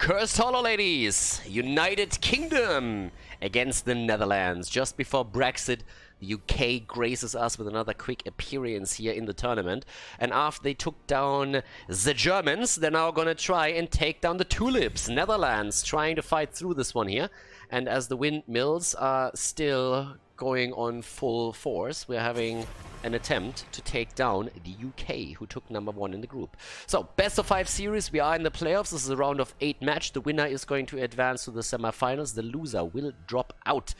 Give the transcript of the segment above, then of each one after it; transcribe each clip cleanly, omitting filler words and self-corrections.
Cursed Hollow, ladies! United Kingdom against the Netherlands. Just before Brexit, the UK graces us with another quick appearance here in the tournament. And after they took down the Germans, they're now gonna try and take down the Tulips. Netherlands trying to fight through this one here. And as the windmills are still going on full force, we're having an attempt to take down the UK, who took #1 in the group. So, best of 5 series, we are in the playoffs. This is a round of 8 match. The winner is going to advance to the semifinals. The loser will drop out.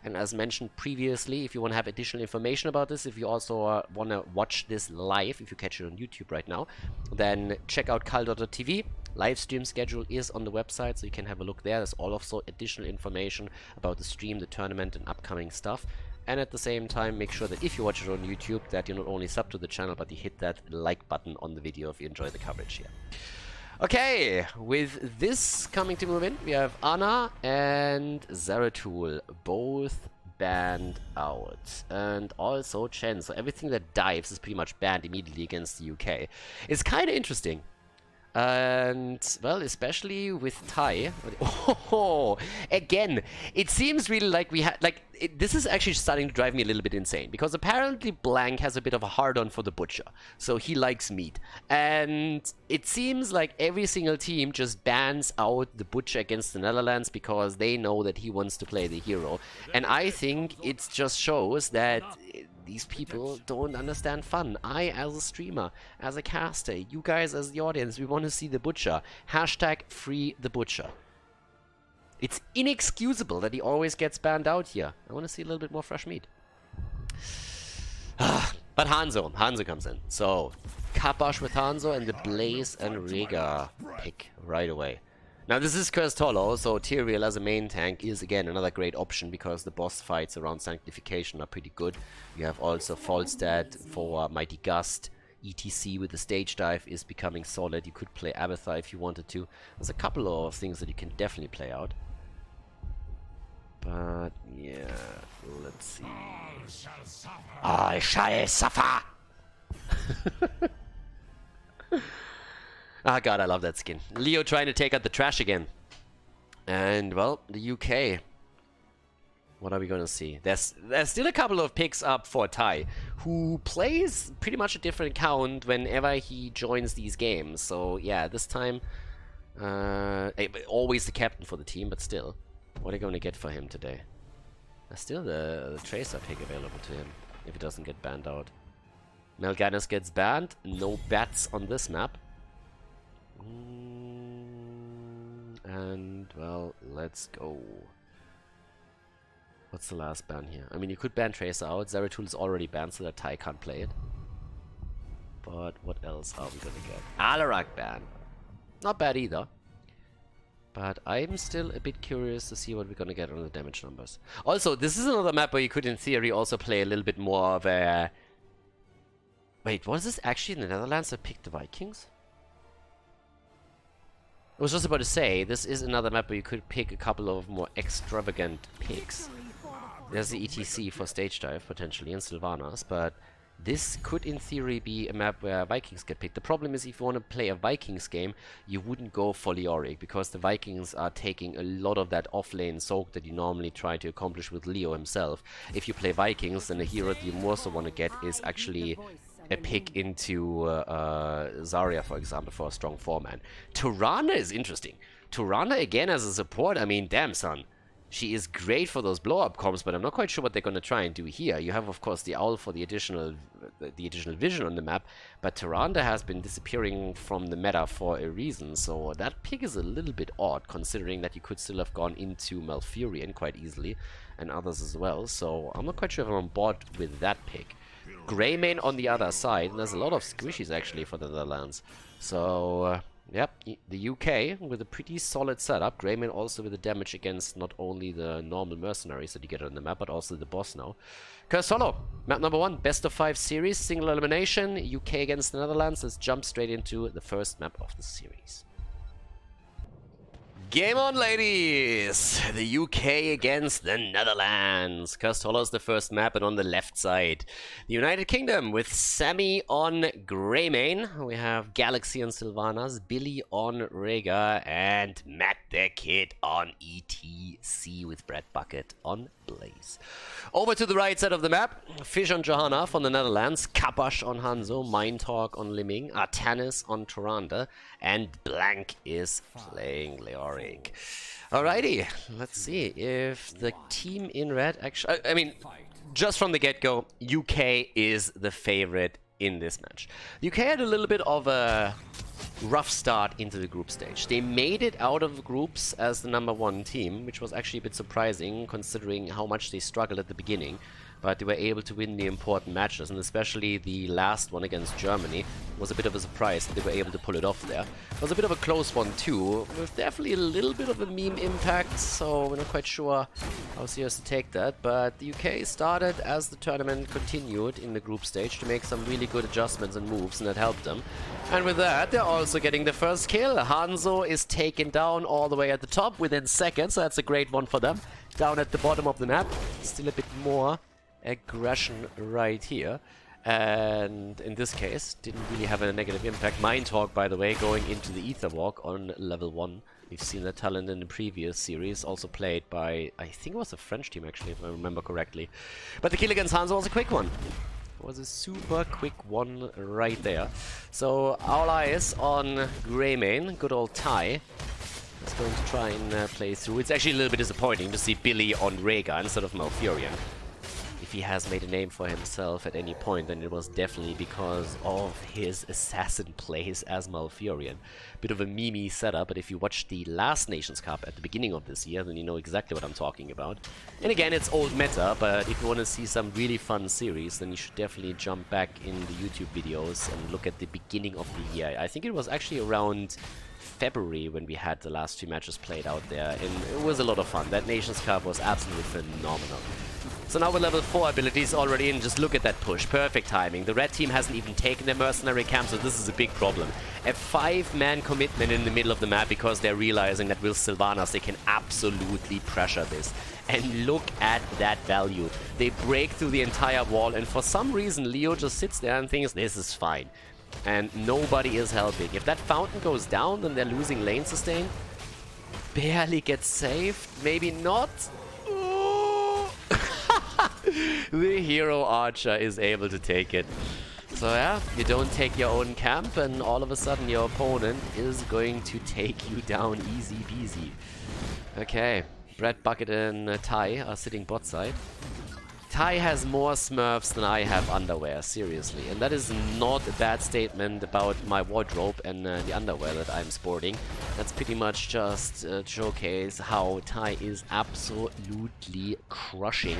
And as mentioned previously, if you want to have additional information about this, if you also want to watch this live, if you catch it on YouTube right now, then check out Khaldor.tv. Live stream schedule is on the website, so you can have a look there. There's also additional information about the stream, the tournament, and upcoming stuff. And at the same time, make sure that if you watch it on YouTube, that you not only sub to the channel, but you hit that like button on the video if you enjoy the coverage here. Okay, with this coming to move in, we have Anna and Zeratul, both banned out. And also Chen, so everything that dives is pretty much banned immediately against the UK. It's kind of interesting. And, well, especially with Thai. Oh, again, it seems really like we had, this is actually starting to drive me a little bit insane. Because apparently Blank has a bit of a hard-on for the Butcher. So he likes meat. And it seems like every single team just bans out the Butcher against the Netherlands because they know that he wants to play the hero. And I think it just shows that these people don't understand fun. I, as a streamer, as a caster, you guys as the audience, we want to see the Butcher. Hashtag free the Butcher. It's inexcusable that he always gets banned out here. I want to see a little bit more fresh meat. But Hanzo comes in. So, Kapash with Hanzo and the Blaze and Rega pick right away. Now this is Cursed Hollow, so Tyrael as a main tank is again another great option because the boss fights around Sanctification are pretty good. You have also Falstad for Mighty Gust. ETC with the stage dive is becoming solid. You could play Abathar if you wanted to. There's a couple of things that you can definitely play out. But yeah, let's see. I shall suffer! Ah, God, I love that skin. Leo trying to take out the trash again. And, well, the UK. What are we going to see? There's still a couple of picks up for Thai, who plays pretty much a different account whenever he joins these games. So, yeah, this time, always the captain for the team, but still. What are you going to get for him today? There's still the Tracer pick available to him, if he doesn't get banned out. Melganis gets banned. No bats on this map. And, well, let's go. What's the last ban here? I mean, you could ban Tracer out. Zeratul is already banned, so that Thai can't play it. But what else are we gonna get? Alarak ban. Not bad either. But I'm still a bit curious to see what we're gonna get on the damage numbers. Also, this is another map where you could, in theory, also play a little bit more of a... Wait, was this actually in the Netherlands that picked the Vikings? I was just about to say, this is another map where you could pick a couple of more extravagant picks. There's the ETC for stage dive, potentially, and Sylvanas, but this could, in theory, be a map where Vikings get picked. The problem is, if you want to play a Vikings game, you wouldn't go for Leoric, because the Vikings are taking a lot of that off-lane soak that you normally try to accomplish with Leo himself. If you play Vikings, then the hero that you more so want to get is actually a pick into Zarya, for example, for a strong 4-man. Turana is interesting. Turana, again, as a support, I mean, damn, son. She is great for those blow-up comps, but I'm not quite sure what they're going to try and do here. You have, of course, the Owl for the additional vision on the map, but Tyrande has been disappearing from the meta for a reason, so that pick is a little bit odd, considering that you could still have gone into Malfurion quite easily, and others as well, so I'm not quite sure if I'm on board with that pick. Greymane on the other side, and there's a lot of squishies actually for the Netherlands. So, yep, the UK with a pretty solid setup. Greymane also with the damage against not only the normal mercenaries that you get on the map, but also the boss now. Cursed Hollow, map #1, best of 5 series, single elimination, UK against the Netherlands. Let's jump straight into the first map of the series. Game on, ladies! The UK against the Netherlands. Khaldor is the first map, and on the left side, the United Kingdom with Semi on Greymane. We have Galaxy on Sylvanas, Billy on Rega, and Matt the Kid on ETC with Brad Bucket on Blaze. Over to the right side of the map, Fish on Johanna from the Netherlands, Kabash on Hanzo, Mindtalk on Liming, Artanis on Toranda, and Blank is playing Leoric. Alrighty, let's see if the team in red actually... I mean, just from the get-go, UK is the favorite in this match. UK had a little bit of a rough start into the group stage. They made it out of the groups as the #1 team, which was actually a bit surprising considering how much they struggled at the beginning. But they were able to win the important matches, and especially the last one against Germany was a bit of a surprise that they were able to pull it off there. It was a bit of a close one too, with definitely a little bit of a meme impact, so we're not quite sure how serious to take that. But the UK started as the tournament continued in the group stage to make some really good adjustments and moves, and that helped them. And with that, they're also getting the first kill. Hanzo is taken down all the way at the top within seconds, so that's a great one for them. Down at the bottom of the map, still a bit more aggression right here, and in this case didn't really have a negative impact. Mindtalk, by the way, going into the Ether Walk on level 1. We've seen that talent in the previous series, also played by, I think it was a French team actually, if I remember correctly. But the kill against Hanzo was a quick one. It was a super quick one right there. So all eyes on Greymane, good old Ty. Is going to try and play through. It's actually a little bit disappointing to see Billy on Rega instead of Malfurion. If he has made a name for himself at any point, then it was definitely because of his assassin plays as Malfurion. Bit of a meme setup, but if you watched the last Nations Cup at the beginning of this year, then you know exactly what I'm talking about. And again, it's old meta, but if you want to see some really fun series, then you should definitely jump back in the YouTube videos and look at the beginning of the year. I think it was actually around February when we had the last 2 matches played out there, and it was a lot of fun. That Nations Cup was absolutely phenomenal. So now with level 4 abilities already in, just look at that push. Perfect timing. The red team hasn't even taken their mercenary camp, so this is a big problem. A 5-man commitment in the middle of the map because they're realizing that with Sylvanas they can absolutely pressure this. And look at that value. They break through the entire wall, and for some reason Leo just sits there and thinks this is fine. And nobody is helping. If that fountain goes down, then they're losing lane sustain. Barely gets saved. Maybe not. The hero archer is able to take it. So yeah, you don't take your own camp and all of a sudden your opponent is going to take you down easy peasy. Okay, Brad Bucket and Ty are sitting bot side. Ty has more smurfs than I have underwear, seriously. And that is not a bad statement about my wardrobe and the underwear that I'm sporting. That's pretty much just to showcase how Ty is absolutely crushing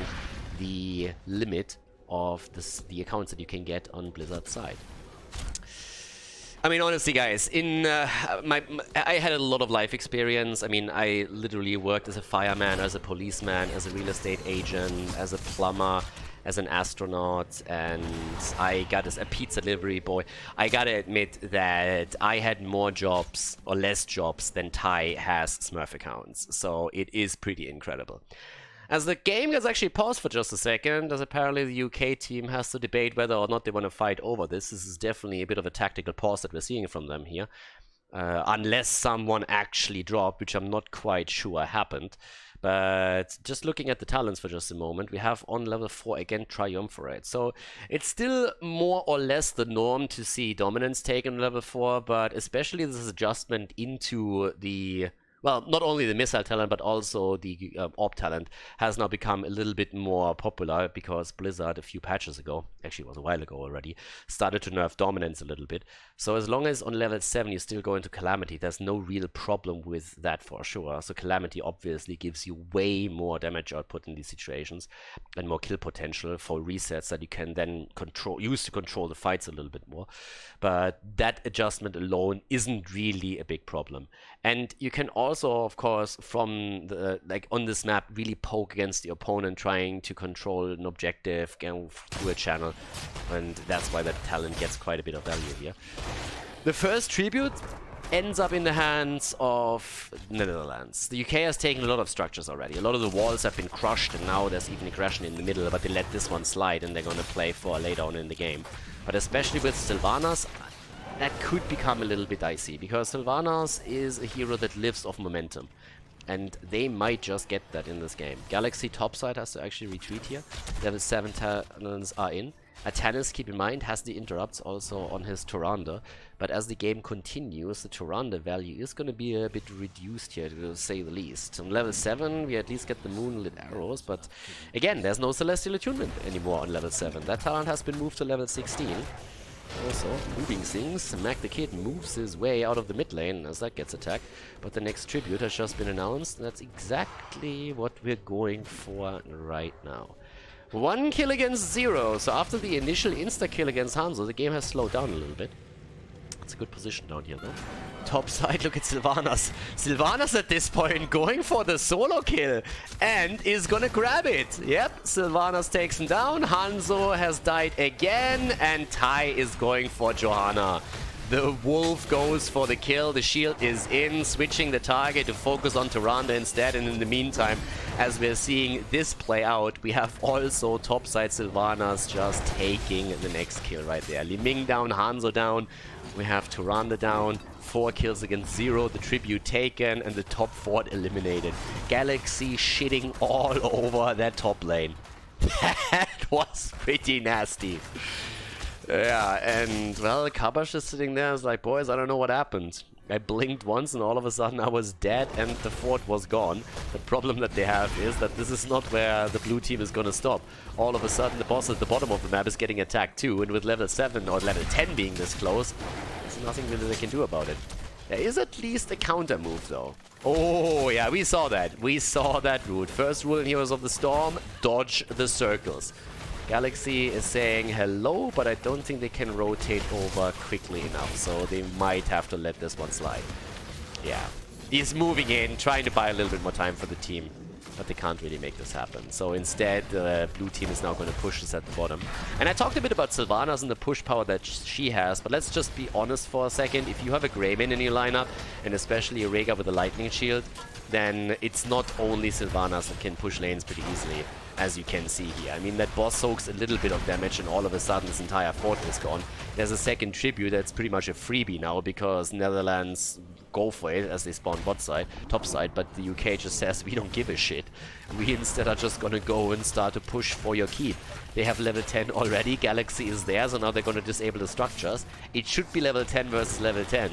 the limit of the accounts that you can get on Blizzard's side. I mean, honestly, guys, I had a lot of life experience. I mean, I literally worked as a fireman, as a policeman, as a real estate agent, as a plumber, as an astronaut, and I got as a pizza delivery boy. I gotta admit that I had more jobs or less jobs than Ty has Smurf accounts, so it is pretty incredible. As the game gets actually paused for just a second, as apparently the UK team has to debate whether or not they want to fight over this. This is definitely a bit of a tactical pause that we're seeing from them here. Unless someone actually dropped, which I'm not quite sure happened. But just looking at the talents for just a moment, we have on level 4 again Triumvirate. So it's still more or less the norm to see dominance taken on level 4, but especially this adjustment into the... Well, not only the missile talent, but also the orb talent has now become a little bit more popular because Blizzard a few patches ago, actually it was a while ago already, started to nerf dominance a little bit. So as long as on level 7 you still go into Calamity, there's no real problem with that for sure. So Calamity obviously gives you way more damage output in these situations and more kill potential for resets that you can then use to control the fights a little bit more. But that adjustment alone isn't really a big problem. And you can also, of course, from the on this map, really poke against the opponent, trying to control an objective, go through a channel, and that's why that talent gets quite a bit of value here. The first tribute, ends up in the hands of the Netherlands. The UK has taken a lot of structures already. A lot of the walls have been crushed, and now there's even aggression in the middle, but they let this one slide, and they're going to play for later on in the game. But especially with Sylvanas, that could become a little bit dicey, because Sylvanas is a hero that lives off momentum. And they might just get that in this game. Galaxy topside has to actually retreat here. Level 7 talents are in. Atanis, keep in mind, has the interrupts also on his Tyrande. But as the game continues, the Tyrande value is going to be a bit reduced here, to say the least. On level 7, we at least get the moonlit arrows. But again, there's no Celestial Attunement anymore on level 7. That talent has been moved to level 16. Also, moving things, Mac the Kid moves his way out of the mid lane as that gets attacked. But the next tribute has just been announced, and that's exactly what we're going for right now. 1 kill against 0, so after the initial insta-kill against Hanzo, the game has slowed down a little bit. It's a good position down here, though. Top side, look at Sylvanas. Sylvanas at this point going for the solo kill and is gonna grab it. Yep, Sylvanas takes him down. Hanzo has died again, and Tai is going for Johanna. The Wolf goes for the kill. The shield is in, switching the target to focus on Tyrande instead. And in the meantime, as we're seeing this play out, we have also topside Sylvanas just taking the next kill right there. Li Ming down, Hanzo down. We have Tyrande down. 4 kills against 0, the tribute taken, and the top fort eliminated. Galaxy shitting all over that top lane. That was pretty nasty. Yeah, and well, Kabash is sitting there, is like, boys, I don't know what happened. I blinked once and all of a sudden I was dead and the fort was gone. The problem that they have is that this is not where the blue team is gonna stop. All of a sudden the boss at the bottom of the map is getting attacked too, and with level 7 or level 10 being this close, there's nothing really they can do about it. There is at least a counter move though. Oh yeah, we saw that. We saw that route. First rule in Heroes of the Storm, dodge the circles. Galaxy is saying hello, but I don't think they can rotate over quickly enough, so they might have to let this one slide. Yeah, he's moving in, trying to buy a little bit more time for the team, but they can't really make this happen. So instead, the blue team is now going to push this at the bottom. And I talked a bit about Sylvanas and the push power that she has, but let's just be honest for a second. If you have a Greymane in your lineup, and especially a Rhaegar with a lightning shield, then it's not only Sylvanas that can push lanes pretty easily, as you can see here. I mean, that boss soaks a little bit of damage and all of a sudden this entire fort is gone. There's a second tribute that's pretty much a freebie now because Netherlands go for it as they spawn bot side, top side, but the UK just says we don't give a shit. We instead are just gonna go and start to push for your keep. They have level 10 already, Galaxy is there, so now they're gonna disable the structures. It should be level 10 versus level 10,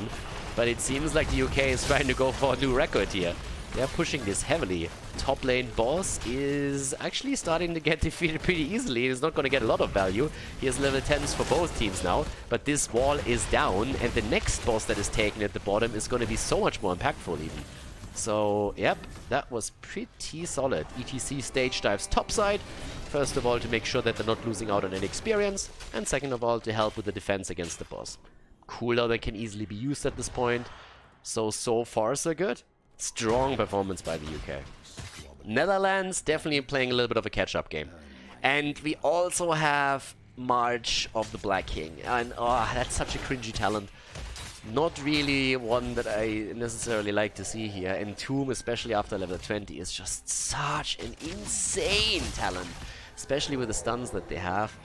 but it seems like the UK is trying to go for a new record here. They're pushing this heavily. Top lane boss is actually starting to get defeated pretty easily. He's not going to get a lot of value. He has level 10s for both teams now, but this wall is down, and the next boss that is taken at the bottom is going to be so much more impactful even. So, yep, that was pretty solid. ETC stage dives topside. First of all, to make sure that they're not losing out on any experience, and second of all, to help with the defense against the boss. Cooldown that can easily be used at this point. So far, so good. Strong performance by the UK. Netherlands definitely playing a little bit of a catch-up game. And we also have March of the Black King. And oh, that's such a cringy talent. Not really one that I necessarily like to see here. And Tomb, especially after level 20, is just such an insane talent. Especially with the stuns that they have.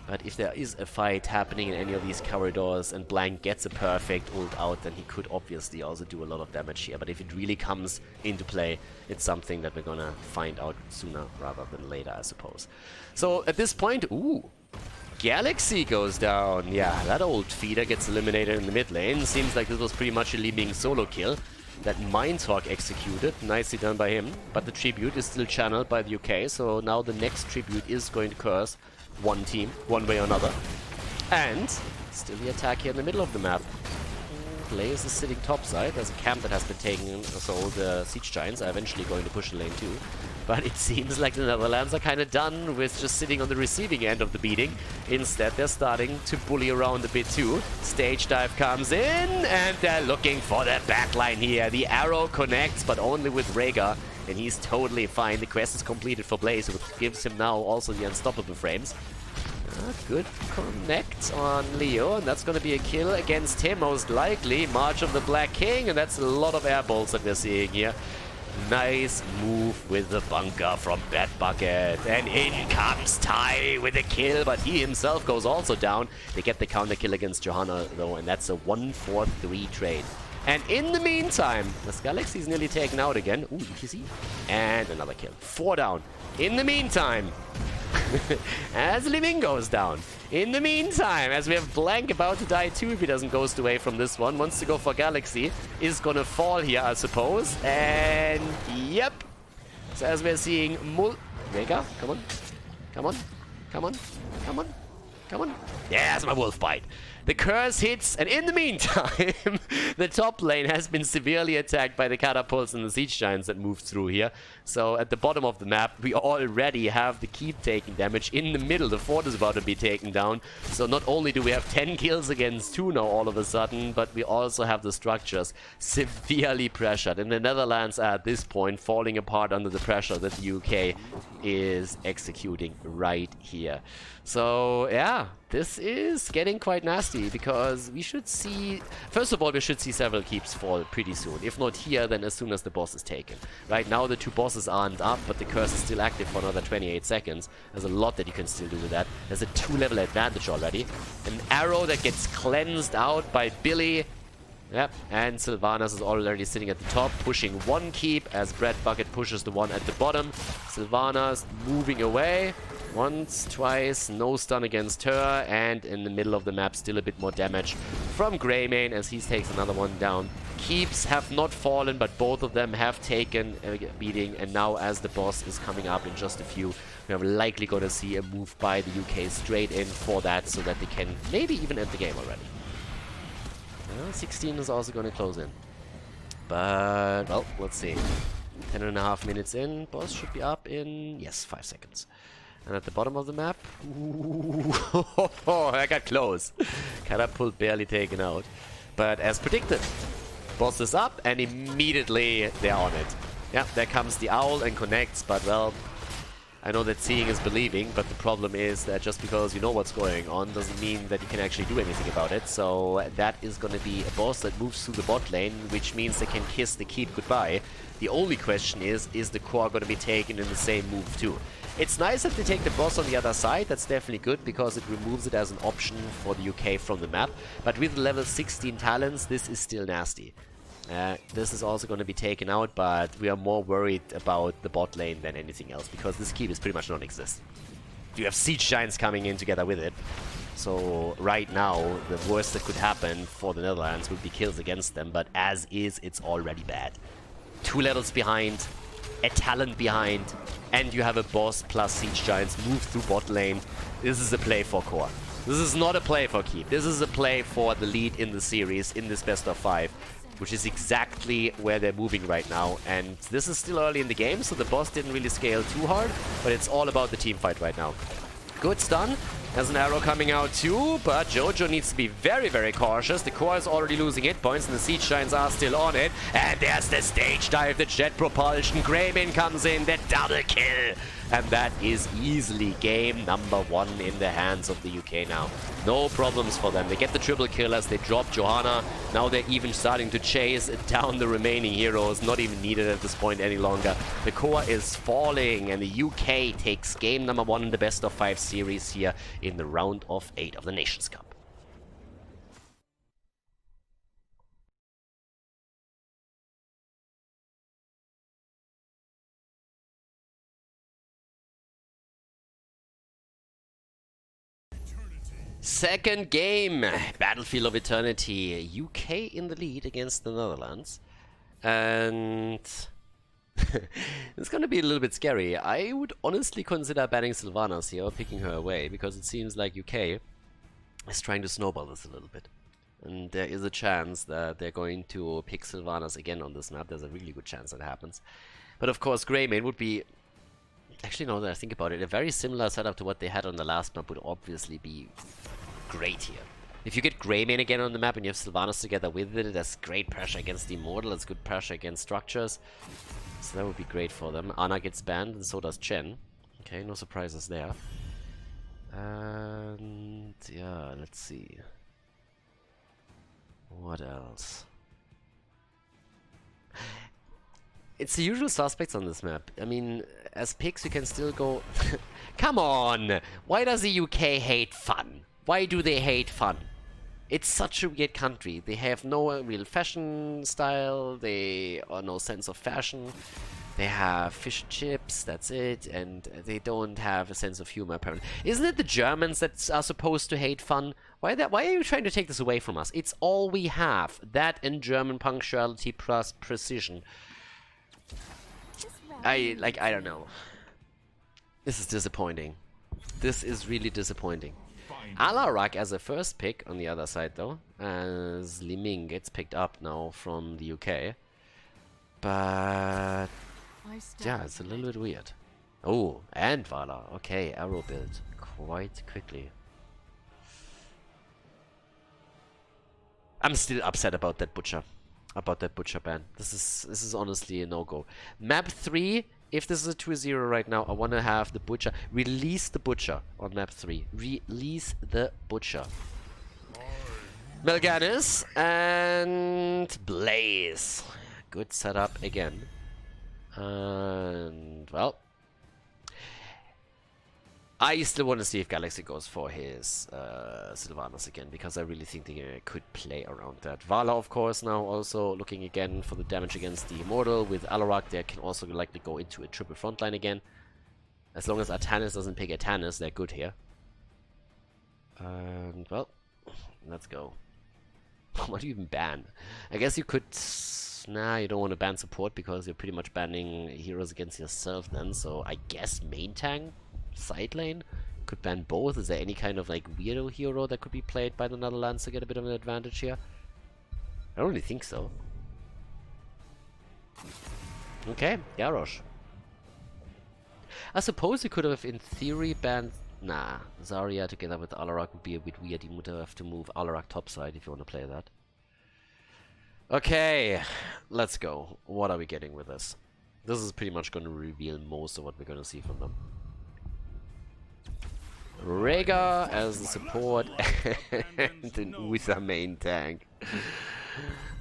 But if there is a fight happening in any of these corridors and Blank gets a perfect ult out, then he could obviously also do a lot of damage here. But if it really comes into play, it's something that we're gonna find out sooner rather than later, I suppose. So at this point, ooh, Galaxy goes down. Yeah, that old feeder gets eliminated in the mid lane. Seems like this was pretty much a Li Ming solo kill. That Mind Talk executed, nicely done by him. But the tribute is still channeled by the UK, so now the next tribute is going to curse one team, one way or another. And still the attack here in the middle of the map. Blaze is sitting topside. There's a camp that has been taken, so the Siege Giants are eventually going to push the lane too. But it seems like the Netherlands are kind of done with just sitting on the receiving end of the beating. Instead, they're starting to bully around a bit too. Stage dive comes in, and they're looking for the backline here. The arrow connects, but only with Rhaegar. And he's totally fine. The quest is completed for Blaze, which gives him now also the unstoppable frames. Good connect on Leo, and that's going to be a kill against him, most likely. March of the Black King, and that's a lot of air bolts that we're seeing here. Nice move with the bunker from Bad Bucket. And in comes Ty with a kill, but he himself goes also down. They get the counter kill against Johanna, though, and that's a 1-4-3 trade. And in the meantime, the Galaxy's nearly taken out again. Ooh, UTC. And another kill. 4 down. In the meantime, as Living goes down. In the meantime, as we have Blank about to die too if he doesn't ghost away from this one. Wants to go for Galaxy. Is gonna fall here, I suppose. And yep. So as we're seeing Vega, come on. Come on. Come on. Come on. Come on. Yeah, that's my wolf bite. The curse hits, and in the meantime, the top lane has been severely attacked by the catapults and the siege giants that moved through here. So at the bottom of the map, we already have the keep taking damage. In the middle, the fort is about to be taken down. So not only do we have 10 kills against 2 now all of a sudden, but we also have the structures severely pressured. And the Netherlands are at this point falling apart under the pressure that the UK is executing right here. So yeah, this is getting quite nasty because we should see, first of all, we should see several keeps fall pretty soon. If not here, then as soon as the boss is taken. Right now the 2 bosses aren't up, but the curse is still active for another 28 seconds. There's a lot that you can still do with that. There's a 2-level advantage already. An arrow that gets cleansed out by Billy. Yep, and Sylvanas is already sitting at the top, pushing 1 keep as Brad Bucket pushes the one at the bottom. Sylvanas moving away. Once, twice, no stun against her, and in the middle of the map still a bit more damage from Greymane as he takes another one down. Keeps have not fallen, but both of them have taken a beating, and now as the boss is coming up in just a few, we are likely going to see a move by the UK straight in for that so that they can maybe even end the game already. 16 is also going to close in. But, well, let's see. 10.5 minutes in, boss should be up in, yes, 5 seconds. And at the bottom of the map, ooh, I got close. Catapult barely taken out. But as predicted, boss is up and immediately they're on it. Yeah, there comes the owl and connects, but well, I know that seeing is believing, but the problem is that just because you know what's going on doesn't mean that you can actually do anything about it. So that is going to be a boss that moves through the bot lane, which means they can kiss the keep goodbye. The only question is the core going to be taken in the same move too? It's nice that they take the boss on the other side. That's definitely good because it removes it as an option for the UK from the map. But with level 16 talents, this is still nasty. This is also going to be taken out, but we are more worried about the bot lane than anything else because this keep is pretty much non-existent. You have siege giants coming in together with it. So right now, the worst that could happen for the Netherlands would be kills against them, but as is, it's already bad. 2 levels behind, a talent behind, and you have a boss plus siege giants move through bot lane. This is a play for core. This is not a play for keep. This is a play for the lead in the series in this best of 5, which is exactly where they're moving right now. And this is still early in the game, so the boss didn't really scale too hard, but it's all about the team fight right now. Good stun. There's an arrow coming out too, but Jojo needs to be very, very cautious. The core is already losing hit points and the siege giants are still on it. And there's the stage dive, the jet propulsion. Greymane comes in, the double kill. And that is easily game number 1 in the hands of the UK now. No problems for them. They get the triple kill as they drop Johanna. Now they're even starting to chase down the remaining heroes. Not even needed at this point any longer. The core is falling and the UK takes game number 1 in the best of 5 series here in the round of 8 of the Nations Cup. Second game, Battlefield of Eternity, UK in the lead against the Netherlands. And it's gonna be a little bit scary. I would honestly consider banning Sylvanas here, or picking her away, because it seems like UK is trying to snowball this a little bit. And there is a chance that they're going to pick Sylvanas again on this map. There's a really good chance that happens. But of course, Greymane would be... Actually, now that I think about it, a very similar setup to what they had on the last map would obviously be great here. If you get Greymane again on the map and you have Sylvanas together with it, that's great pressure against the Immortal, that's good pressure against structures. So that would be great for them. Ana gets banned and so does Chen. Okay, no surprises there. And yeah, let's see. What else? It's the usual suspects on this map. I mean, as picks, you can still go... Come on! Why does the UK hate fun? Why do they hate fun? It's such a weird country. They have no real fashion style, they are no sense of fashion. They have fish and chips, that's it, and they don't have a sense of humor, apparently. Isn't it the Germans that are supposed to hate fun? Why are you trying to take this away from us? It's all we have. That and German punctuality plus precision. I don't know. This is disappointing. This is really disappointing. Alarak as a first pick on the other side, though, as Li Ming gets picked up now from the UK. But yeah, it's a little bit weird. Oh, and Vala. Okay, arrow build quite quickly. I'm still upset about that butcher. About that butcher ban. This is honestly a no-go. Map 3, if this is a 2-0 right now, I want to have the butcher. Release the butcher on map 3. Release the butcher. Melganis and Blaze. Good setup again. And, well, I still want to see if Galaxy goes for his Sylvanas again, because I really think they could play around that. Vala, of course, now also looking again for the damage against the Immortal. With Alarak, they can also likely go into a triple frontline again. As long as Artanis doesn't pick Artanis, they're good here. And, well, let's go. What do you even ban? I guess you could... Nah, you don't want to ban support because you're pretty much banning heroes against yourself then. So I guess main tank, side lane, could ban both. Is there any kind of like weirdo hero that could be played by the Netherlands to get a bit of an advantage here? I don't really think so. Okay, Garrosh. I suppose you could have in theory banned... Nah, Zarya together with Alarak would be a bit weird. You would have to move Alarak topside if you want to play that. Okay, let's go. What are we getting with this? This is pretty much going to reveal most of what we're going to see from them. Rhaegar as the support and an Uther main tank.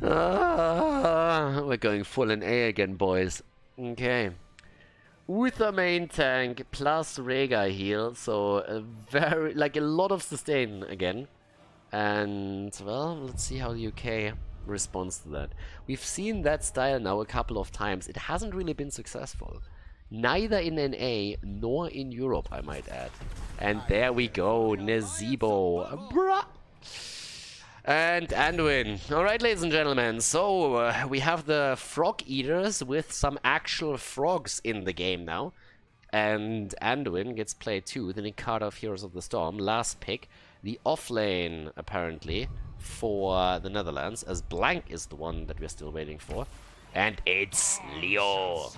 We're going full in A again, boys. Okay. Uther main tank plus Rhaegar heal, so a lot of sustain again. And, well, let's see how the UK responds to that. We've seen that style now a couple of times. It hasn't really been successful. Neither in NA nor in Europe, I might add. And there we go, Nezebo. Bruh. And Anduin. Alright, ladies and gentlemen, so we have the Frog Eaters with some actual frogs in the game now. And Anduin gets played too, the card of Heroes of the Storm. Last pick, the offlane, apparently, for the Netherlands, as Blank is the one that we're still waiting for. And it's Leo.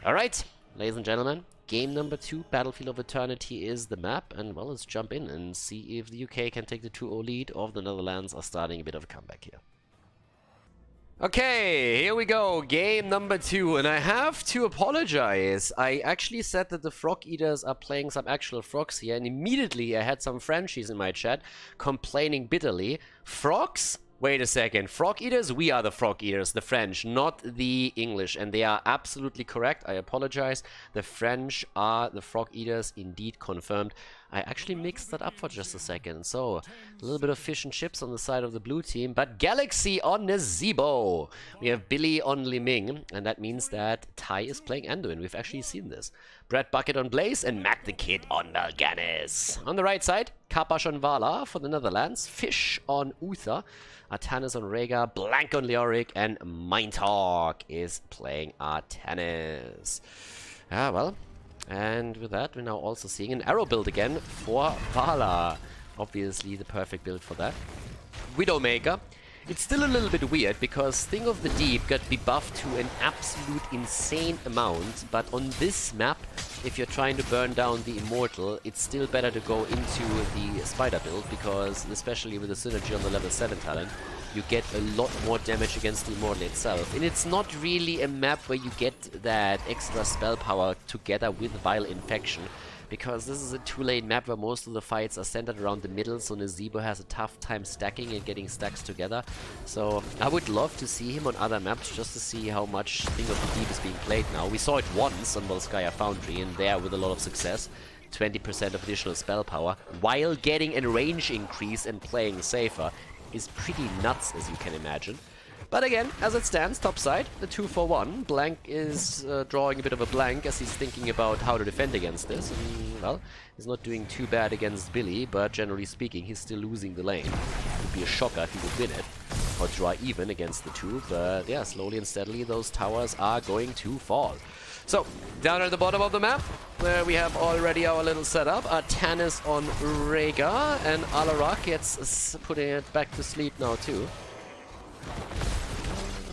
Alright, ladies and gentlemen, game number 2, Battlefield of Eternity is the map, and well, let's jump in and see if the UK can take the 2-0 lead, or if the Netherlands are starting a bit of a comeback here. Okay, here we go, game number 2, and I have to apologize. I actually said that the Frog Eaters are playing some actual frogs here, and immediately I had some Frenchies in my chat complaining bitterly. Frogs? Wait a second, Frog Eaters? We are the Frog Eaters, the French, not the English, and they are absolutely correct. I apologize. The French are the Frog Eaters, indeed confirmed. I actually mixed that up for just a second, so a little bit of fish and chips on the side of the blue team, but Galaxy on Nezebo. We have Billy on Li Ming, and that means that Tai is playing Anduin. We've actually seen this. Brad Bucket on Blaze and Mac the Kid on Mal'Ganis. On the right side, Kapash on Vala for the Netherlands, Fish on Uther, Artanis on Rhaegar, Blank on Leoric, and Mindtalk is playing Artanis. Ah, well. And with that, we're now also seeing an arrow build again for Vala. Obviously, the perfect build for that. Widowmaker. It's still a little bit weird because Sting of the Deep got debuffed to an absolute insane amount. But on this map, if you're trying to burn down the Immortal, it's still better to go into the Spider build because, especially with the synergy on the level 7 talent, you get a lot more damage against the Immortal itself. And it's not really a map where you get that extra spell power together with Vile Infection, because this is a 2-lane map where most of the fights are centered around the middle, so Nazeebo has a tough time stacking and getting stacks together. So I would love to see him on other maps just to see how much Thing of the Deep is being played now. We saw it once on Volskaya Foundry, and there with a lot of success. 20% of additional spell power, while getting a range increase and playing safer, is pretty nuts, as you can imagine. But again, as it stands, topside, the 2-for-1. Blank is drawing a bit of a blank as he's thinking about how to defend against this. And, well, he's not doing too bad against Billy, but generally speaking, he's still losing the lane. It would be a shocker if he would win it, or draw even against the two. But yeah, slowly and steadily, those towers are going to fall. So, down at the bottom of the map, where we have already our little setup, Tannis on Rhaegar, and Alarak gets putting it back to sleep now too.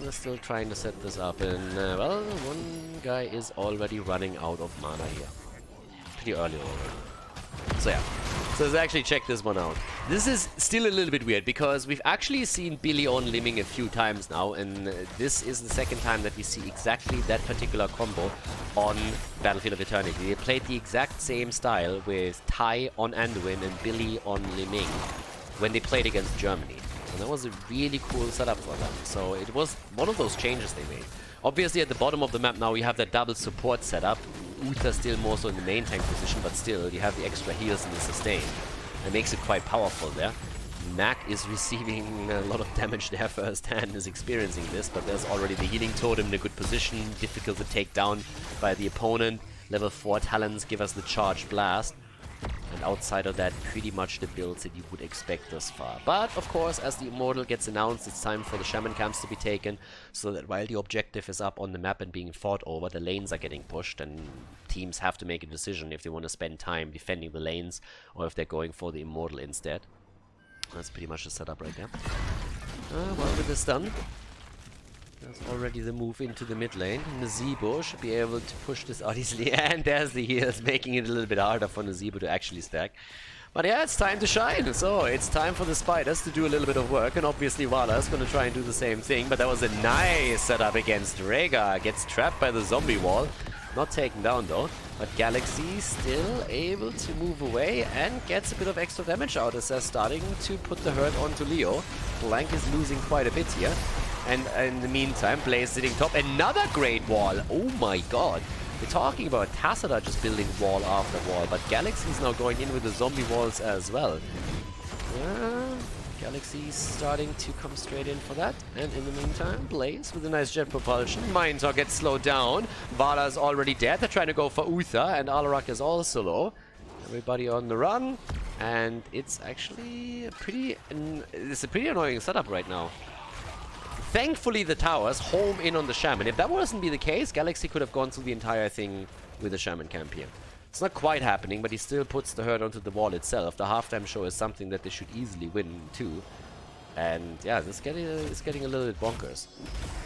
We're still trying to set this up, and well, one guy is already running out of mana here. Pretty early already. So yeah, so let's actually check this one out. This is still a little bit weird, because we've actually seen Billy on Limming a few times now, and this is the second time that we see exactly that particular combo on Battlefield of Eternity. They played the exact same style with Tai on Anduin and Billy on Limming when they played against Germany. And that was a really cool setup for them. So it was one of those changes they made. Obviously at the bottom of the map now we have that double support setup. Uther still more so in the main tank position, but still you have the extra heals and the sustain. It makes it quite powerful there. Mac is receiving a lot of damage there firsthand, is experiencing this, but there's already the healing totem in a good position, difficult to take down by the opponent. Level 4 talents give us the charged blast. And outside of that, pretty much the builds that you would expect thus far. But, of course, as the Immortal gets announced, it's time for the Shaman camps to be taken, so that while the objective is up on the map and being fought over, the lanes are getting pushed, and teams have to make a decision if they want to spend time defending the lanes, or if they're going for the Immortal instead. That's pretty much the setup right there. Well, with this done, there's already the move into the mid lane. Nazeebo should be able to push this out easily. And there's the heals, making it a little bit harder for Nazeebo to actually stack. But yeah, it's time to shine. So it's time for the Spiders to do a little bit of work. And obviously Vala is going to try and do the same thing. But that was a nice setup against Rhaegar. Gets trapped by the zombie wall. Not taken down though. But Galaxy still able to move away and gets a bit of extra damage out as they're starting to put the hurt onto Leo. Blank is losing quite a bit here. And in the meantime, Blaze sitting top. Another great wall. Oh my god. We're talking about Tassadar just building wall after wall. But Galaxy's now going in with the zombie walls as well. Galaxy's starting to come straight in for that. And in the meantime, Blaze with a nice jet propulsion. Minotaur gets slowed down. Vala's already dead. They're trying to go for Uther. And Alarak is also low. Everybody on the run. And it's actually a pretty annoying setup right now. Thankfully, the towers home in on the Shaman. If that wasn't be the case, Galaxy could have gone through the entire thing with the Shaman camp here. It's not quite happening, but he still puts the hurt onto the wall itself. The halftime show is something that they should easily win too. And yeah, it's getting a little bit bonkers.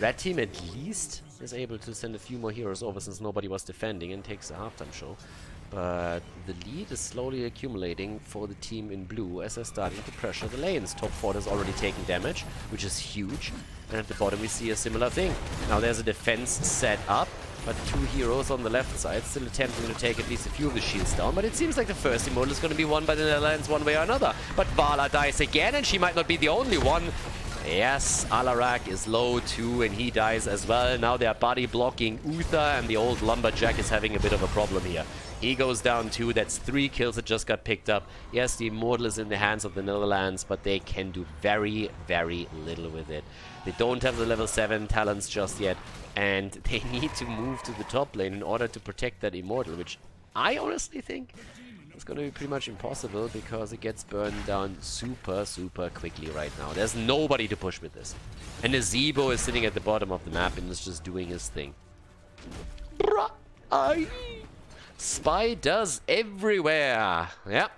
Red team at least is able to send a few more heroes over since nobody was defending and takes the halftime show. But the lead is slowly accumulating for the team in blue as they're starting to pressure the lanes. Top 4 has already taken damage, which is huge. And at the bottom we see a similar thing. Now there's a defense set up, but 2 heroes on the left side still attempting to take at least a few of the shields down. But it seems like the first Immortal is going to be won by the Netherlands one way or another. But Vala dies again, and she might not be the only one. Yes, Alarak is low too, and he dies as well. Now they're body blocking Uther, and the old Lumberjack is having a bit of a problem here. He goes down too. That's 3 kills that just got picked up. Yes, the Immortal is in the hands of the Netherlands, but they can do very, very little with it. They don't have the level 7 talents just yet, and they need to move to the top lane in order to protect that Immortal, which I honestly think is going to be pretty much impossible because it gets burned down super, super quickly right now. There's nobody to push with this. And Nazeebo is sitting at the bottom of the map and is just doing his thing. Spiders everywhere. Yeah.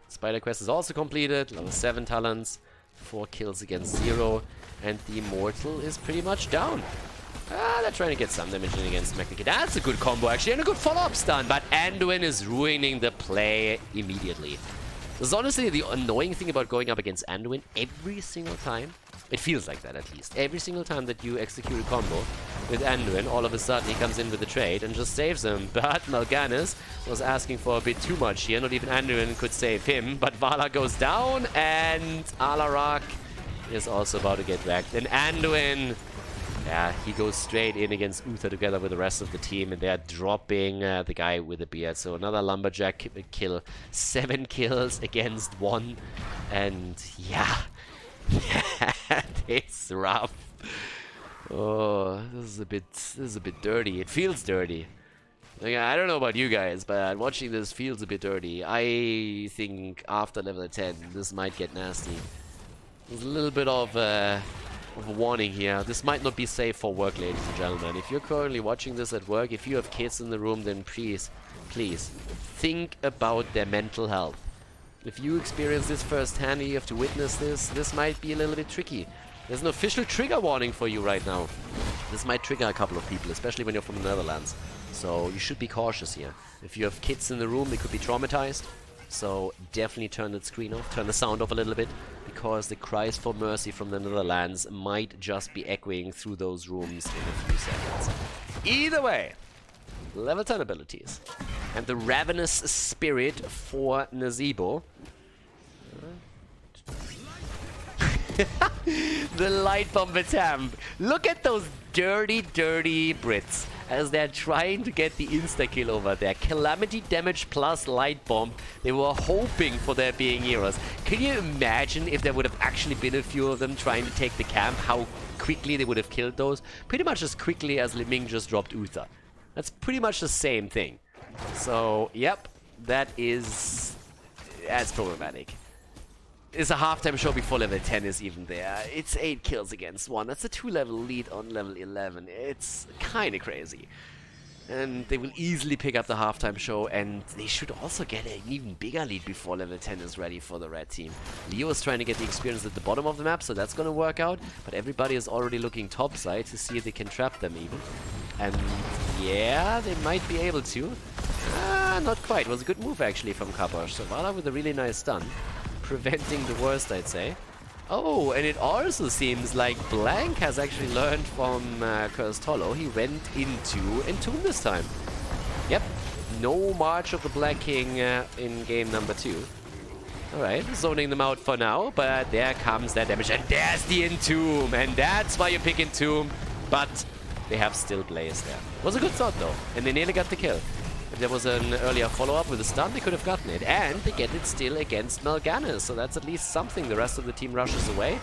Spider quest is also completed. Level 7 talents. 4 kills against 0. And the Immortal is pretty much down. They're trying to get some damage in against Magnikid. That's a good combo actually, and a good follow-up stun. But Anduin is ruining the play immediately. This is honestly the annoying thing about going up against Anduin every single time. It feels like that at least. Every single time that you execute a combo, with Anduin. All of a sudden, he comes in with the trade and just saves him. But Mal'Ganis was asking for a bit too much here. Not even Anduin could save him. But Vala goes down, and Alarak is also about to get wrecked. And Anduin, yeah, he goes straight in against Uther together with the rest of the team, and they're dropping the guy with the beard. So another Lumberjack kill. 7 kills against 1. And yeah, it's rough. Oh, this is a bit dirty. It feels dirty. Like, I don't know about you guys, but watching this feels a bit dirty. I think after level 10, this might get nasty. There's a little bit of a warning here. This might not be safe for work, ladies and gentlemen. If you're currently watching this at work, if you have kids in the room, then please think about their mental health. If you experience this firsthand, you have to witness this might be a little bit tricky. There's an official trigger warning for you right now. This might trigger a couple of people, especially when you're from the Netherlands. So you should be cautious here. If you have kids in the room, they could be traumatized. So definitely turn the screen off, turn the sound off a little bit, because the cries for mercy from the Netherlands might just be echoing through those rooms in a few seconds. Either way, level 10 abilities. And the Ravenous Spirit for Nazeebo. The Light Bomb attempt. Look at those dirty Brits as they're trying to get the insta-kill over there. Calamity damage plus Light Bomb. They were hoping for there being heroes. Can you imagine if there would have actually been a few of them trying to take the camp, how quickly they would have killed those? Pretty much as quickly as Liming just dropped Uther. That's pretty much the same thing. So, yep, that's problematic. It's a halftime show before level 10 is even there. It's 8 kills against 1. That's a 2-level lead on level 11. It's kind of crazy. And they will easily pick up the halftime show, and they should also get an even bigger lead before level 10 is ready for the red team. Leo is trying to get the experience at the bottom of the map, so that's going to work out. But everybody is already looking topside to see if they can trap them even. And yeah, they might be able to. Not quite. It was a good move actually from Khaldor. So Vala with a really nice stun, preventing the worst, I'd say. Oh, and it also seems like Blank has actually learned from Cursed Hollow. He went into Entomb this time. Yep, no March of the Black King in game number 2. Alright, zoning them out for now, but there comes that damage, and there's the Entomb, and that's why you pick Entomb, but they have still Blaze there. Was a good thought though, and they nearly got the kill. If there was an earlier follow-up with a stun, they could have gotten it. And they get it still against Mal'Ganis, so that's at least something. The rest of the team rushes away.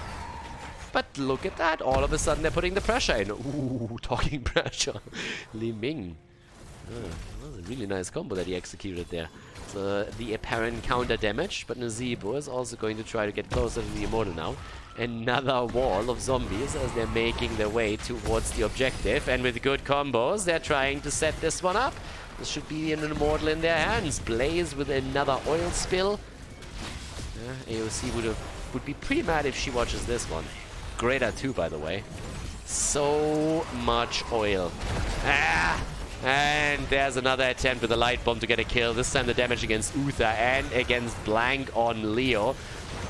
But look at that, all of a sudden they're putting the pressure in. Ooh, talking pressure. Li Ming. That was a really nice combo that he executed there. So the apparent counter damage, but Nazeebo is also going to try to get closer to the Immortal now. Another wall of zombies as they're making their way towards the objective. And with good combos, they're trying to set this one up. This should be an Immortal in their hands. Blaze with another oil spill. AOC would be pretty mad if she watches this one. Greater too, by the way. So much oil. And there's another attempt with a Light Bomb to get a kill. This time the damage against Uther and against Blank on Leo.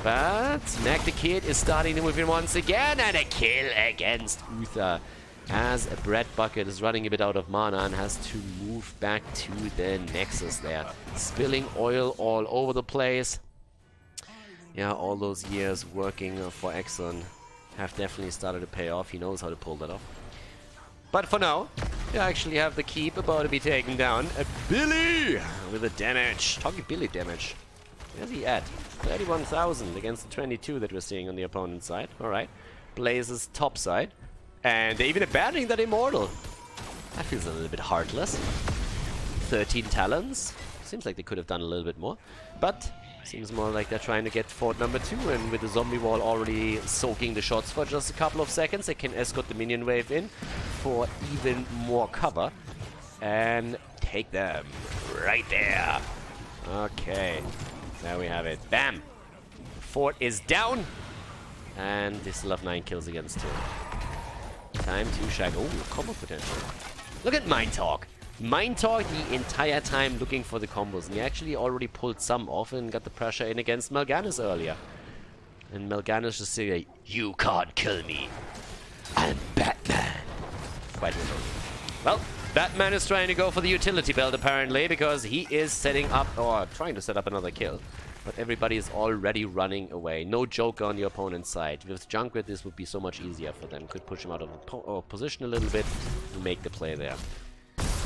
But Mac the Kid is starting to move in once again, and a kill against Uther. As a Bread Bucket is running a bit out of mana and has to move back to the Nexus there. Spilling oil all over the place. Yeah, all those years working for Exxon have definitely started to pay off. He knows how to pull that off. But for now, you actually have the keep about to be taken down. A Billy with the damage. Talking Billy damage. Where's he at? 31,000 against the 22 that we're seeing on the opponent's side. Alright. Blaze's top side. And they're even abandoning that Immortal. That feels a little bit heartless. 13 talents. Seems like they could have done a little bit more. But seems more like they're trying to get fort number 2. And with the zombie wall already soaking the shots for just a couple of seconds, they can escort the minion wave in for even more cover. And take them right there. Okay. There we have it. Bam! Fort is down. And they still have 9 kills against 2. Time to shag. Oh, combo potential. Look at Mind Talk. Mind Talk the entire time looking for the combos. And he actually already pulled some off and got the pressure in against Mal'Ganis earlier. And Mal'Ganis just saying, "You can't kill me. I'm Batman." quite window. Well, Batman is trying to go for the utility belt apparently, because he is setting up, or trying to set up another kill. But everybody is already running away. No Joker on the opponent's side. With Junkrat, this would be so much easier for them. Could push him out of position a little bit and make the play there.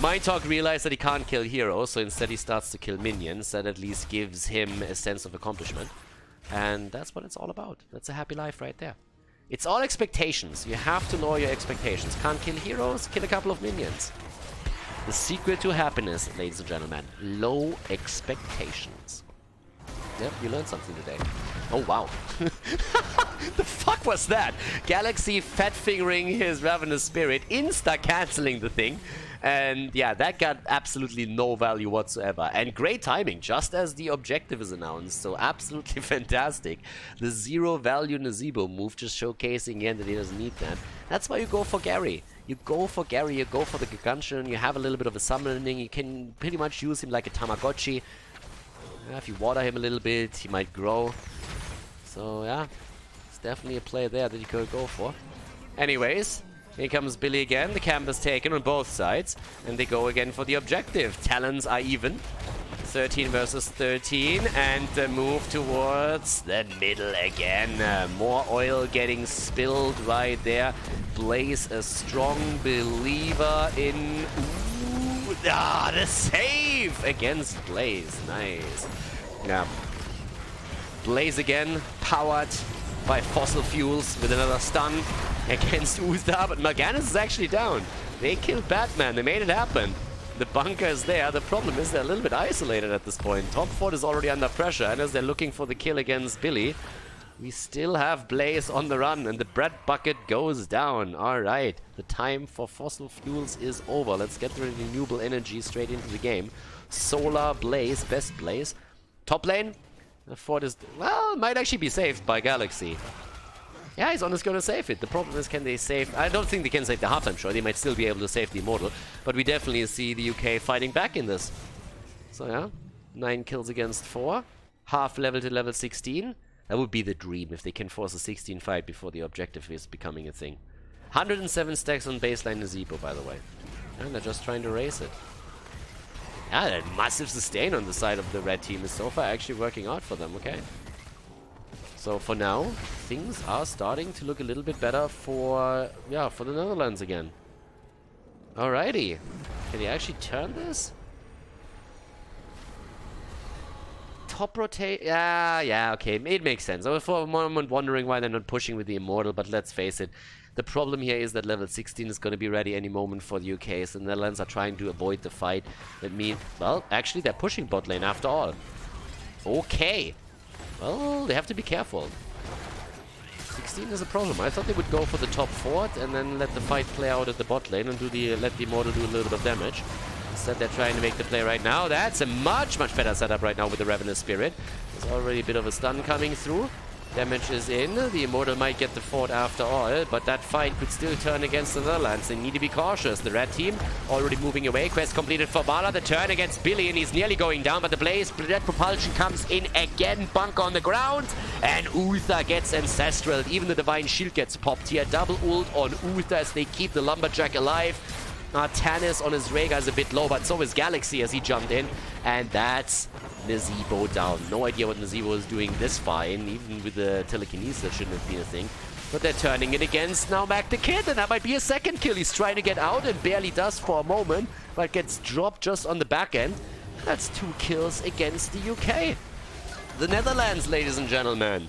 Mindtalk realized that he can't kill heroes, so instead he starts to kill minions. That at least gives him a sense of accomplishment. And that's what it's all about. That's a happy life right there. It's all expectations. You have to lower your expectations. Can't kill heroes, kill a couple of minions. The secret to happiness, ladies and gentlemen. Low expectations. Yep, you learned something today. Oh, wow. The fuck was that? Galaxy fat-fingering his Ravenous Spirit, insta-canceling the thing. And yeah, that got absolutely no value whatsoever. And great timing, just as the objective is announced. So absolutely fantastic. The zero value Nazeebo move, just showcasing again that he doesn't need that. That's why you go for Gary. You go for Gary, you go for the Gargantuan, you have a little bit of a summoning, you can pretty much use him like a Tamagotchi. Yeah, if you water him a little bit, he might grow. So yeah, it's definitely a play there that you could go for. Anyways, here comes Billy again. The camp is taken on both sides, and they go again for the objective. Talons are even. 13 versus 13, and the move towards the middle again. More oil getting spilled right there. Blaze, a strong believer in... Ooh, the save against Blaze. Nice. Yeah. Blaze again, powered by fossil fuels with another stun against Uther, but Morganus is actually down. They killed Batman, they made it happen. The bunker is there. The problem is they're a little bit isolated at this point. Top Fort is already under pressure, and as they're looking for the kill against Billy, we still have Blaze on the run, and the bread bucket goes down. Alright, the time for fossil fuels is over. Let's get the renewable energy straight into the game. Solar Blaze, best Blaze. Top lane, the fort is, well, might actually be saved by Galaxy. Yeah, he's honestly going to save it. The problem is, can they save... I don't think they can save the halftime show. They might still be able to save the Immortal. But we definitely see the UK fighting back in this. So yeah, 9 kills against 4. Half level to level 16. That would be the dream if they can force a 16 fight before the objective is becoming a thing. 107 stacks on baseline Nazeebo, by the way. And they're just trying to race it. Yeah, that massive sustain on the side of the red team is so far actually working out for them, okay? So for now, things are starting to look a little bit better for, yeah, for the Netherlands again. Alrighty. Can he actually turn this? Top rotate? Yeah, okay. It makes sense. I was for a moment wondering why they're not pushing with the Immortal, but let's face it. The problem here is that level 16 is going to be ready any moment for the UK, so the Netherlands are trying to avoid the fight. That means, well, actually they're pushing bot lane after all. Okay. Well, they have to be careful. 16 is a problem. I thought they would go for the top fort and then let the fight play out at the bot lane and do the let the Immortal do a little bit of damage. Instead, they're trying to make the play right now. That's a much better setup right now with the Ravenous Spirit. There's already a bit of a stun coming through. Damage is in. The Immortal might get the fort after all, but that fight could still turn against the Netherlands. They need to be cautious. The red team already moving away. Quest completed for Vala. The turn against Billy, and he's nearly going down, but the Blaze, that propulsion comes in again. Bunker on the ground, and Uther gets Ancestral. Even the Divine Shield gets popped here. Double ult on Uther as they keep the Lumberjack alive. Tannis on his Rhaegar is a bit low, but so is Galaxy as he jumped in. And that's Nazeebo down. No idea what Nazeebo is doing this fine. Even with the telekinesis, that shouldn't have been a thing. But they're turning it against now Mac the Kid, and that might be a second kill. He's trying to get out and barely does for a moment, but gets dropped just on the back end. That's 2 kills against the UK. The Netherlands, ladies and gentlemen.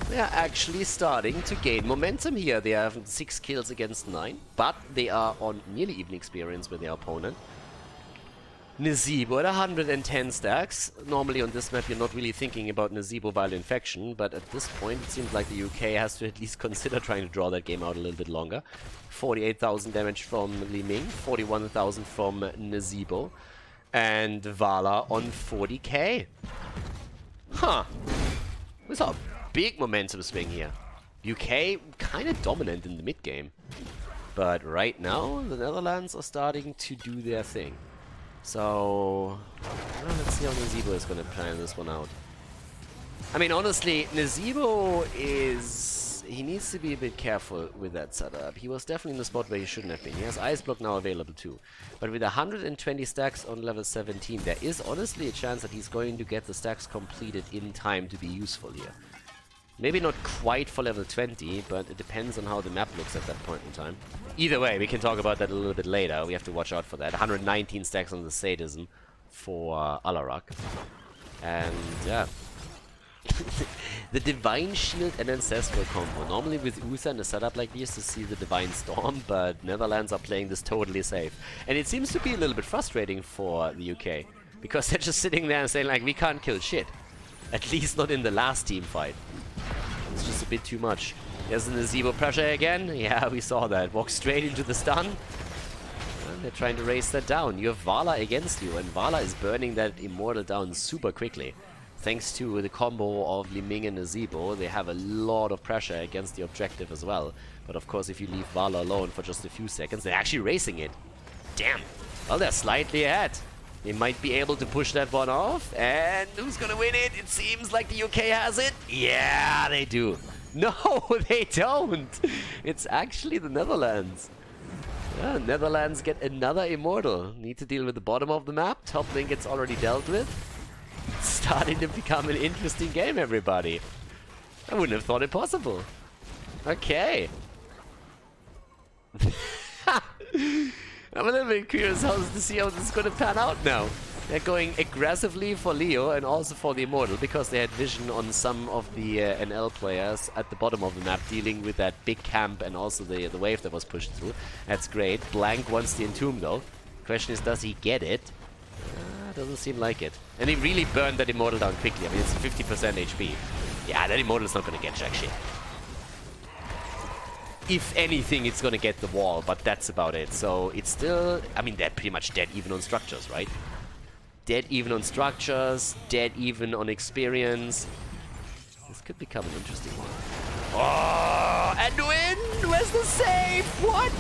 They are actually starting to gain momentum here. They have 6 kills against 9, but they are on nearly even experience with their opponent. Nazeebo at 110 stacks. Normally on this map you're not really thinking about Nazeebo Viral Infection, but at this point it seems like the UK has to at least consider trying to draw that game out a little bit longer. 48,000 damage from Li Ming, 41,000 from Nazeebo, and Vala on 40k. Huh. We saw a big momentum swing here. UK kind of dominant in the mid game. But right now, the Netherlands are starting to do their thing. So, well, let's see how Nazeebo is going to plan this one out. I mean, honestly, Nazeebo is he needs to be a bit careful with that setup. He was definitely in the spot where he shouldn't have been. He has Ice Block now available too. But with 120 stacks on level 17, there is honestly a chance that he's going to get the stacks completed in time to be useful here. Maybe not quite for level 20, but it depends on how the map looks at that point in time. Either way, we can talk about that a little bit later. We have to watch out for that. 119 stacks on the Sadism for Alarak. And yeah. The Divine Shield and Ancestral combo. Normally with Uther in a setup like this to see the Divine Storm, but Netherlands are playing this totally safe. And it seems to be a little bit frustrating for the UK. Because they're just sitting there and saying like, we can't kill shit. At least not in the last team fight. It's just a bit too much. There's an Azebo pressure again. Yeah, we saw that. Walk straight into the stun. And they're trying to race that down. You have Vala against you, and Vala is burning that Immortal down super quickly. Thanks to the combo of Li Ming and Azebo, they have a lot of pressure against the objective as well. But of course, if you leave Vala alone for just a few seconds, they're actually racing it. Damn. Well, they're slightly ahead. They might be able to push that one off. And who's gonna win it? It seems like the UK has it. Yeah, they do. No, they don't. It's actually the Netherlands. Yeah, Netherlands get another Immortal. Need to deal with the bottom of the map. Top lane gets already dealt with. It's starting to become an interesting game, everybody. I wouldn't have thought it possible. Okay. I'm a little bit curious to see how this is going to pan out now. They're going aggressively for Leo and also for the Immortal because they had vision on some of the NL players at the bottom of the map dealing with that big camp and also the wave that was pushed through. That's great. Blank wants the Entomb though. Question is, does he get it? Doesn't seem like it. And he really burned that Immortal down quickly. I mean, it's 50% HP. Yeah, that Immortal's not going to get jack shit. If anything, it's gonna get the wall, but that's about it. So it's still, I mean, they're pretty much dead even on structures, right? Dead even on structures, dead even on experience. This could become an interesting one. Oh, Anduin! Where's the save? What?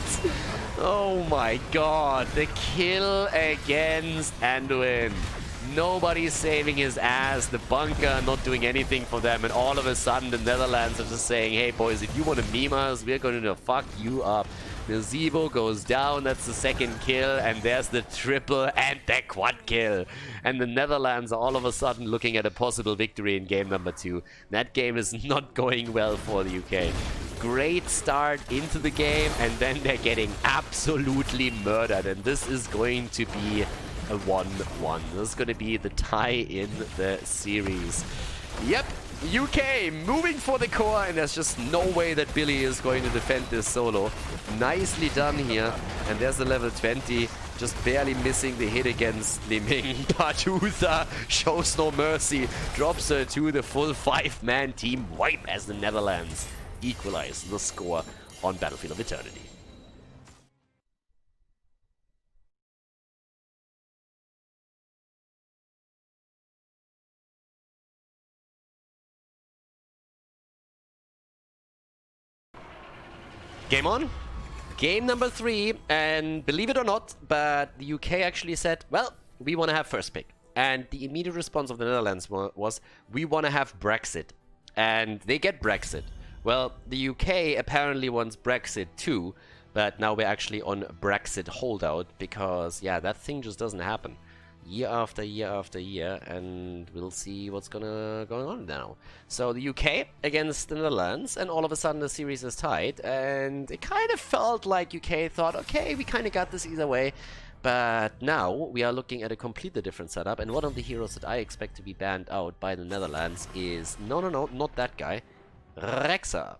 Oh my god, the kill against Anduin. Nobody's saving his ass, the bunker not doing anything for them, and all of a sudden the Netherlands are just saying, hey boys, if you want to meme us, we're going to fuck you up. The Zebo goes down, that's the second kill, and there's the triple and the quad kill. And the Netherlands are all of a sudden looking at a possible victory in game number 2. That game is not going well for the UK. Great start into the game, and then they're getting absolutely murdered, and this is going to be a 1-1. This is going to be the tie in the series. Yep, UK moving for the core, and there's just no way that Billy is going to defend this solo. Nicely done here, and there's the level 20, just barely missing the hit against Li Ming. But Uther shows no mercy, drops her to the full 5-man team wipe as the Netherlands equalize the score on Battlefield of Eternity. Game on. Game number 3, and believe it or not, but the UK actually said, well, we want to have first pick. And the immediate response of the Netherlands was, we want to have Brexit. And they get Brexit. Well, the UK apparently wants Brexit too, but now we're actually on Brexit holdout because, yeah, that thing just doesn't happen. Year after year after year, and we'll see what's going on now. So the UK against the Netherlands, and all of a sudden the series is tied, and it kind of felt like UK thought, okay, we kind of got this either way, but now we are looking at a completely different setup, and one of the heroes that I expect to be banned out by the Netherlands is, no, not that guy, Rexxar.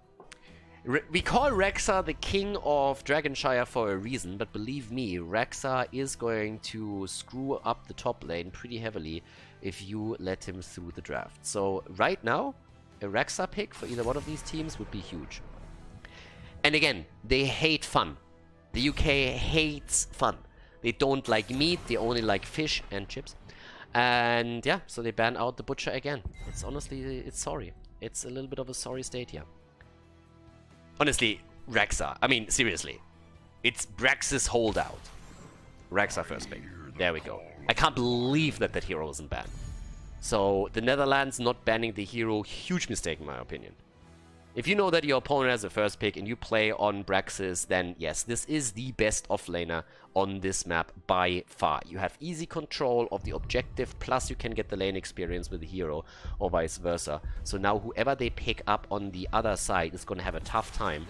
We call Rexxar the king of Dragonshire for a reason, but believe me, Rexxar is going to screw up the top lane pretty heavily if you let him through the draft. So right now, a Rexxar pick for either one of these teams would be huge. And again, they hate fun. The UK hates fun. They don't like meat, they only like fish and chips. And yeah, so they ban out the Butcher again. It's honestly, it's sorry. It's a little bit of a sorry state here. Honestly, Rexxar. I mean, seriously. It's Brax's holdout. Rexxar first pick. There we go. I can't believe that that hero wasn't banned. So, the Netherlands not banning the hero, huge mistake in my opinion. If you know that your opponent has a first pick and you play on Braxis, then yes, this is the best offlaner on this map by far. You have easy control of the objective, plus you can get the lane experience with the hero, or vice versa. So now whoever they pick up on the other side is going to have a tough time.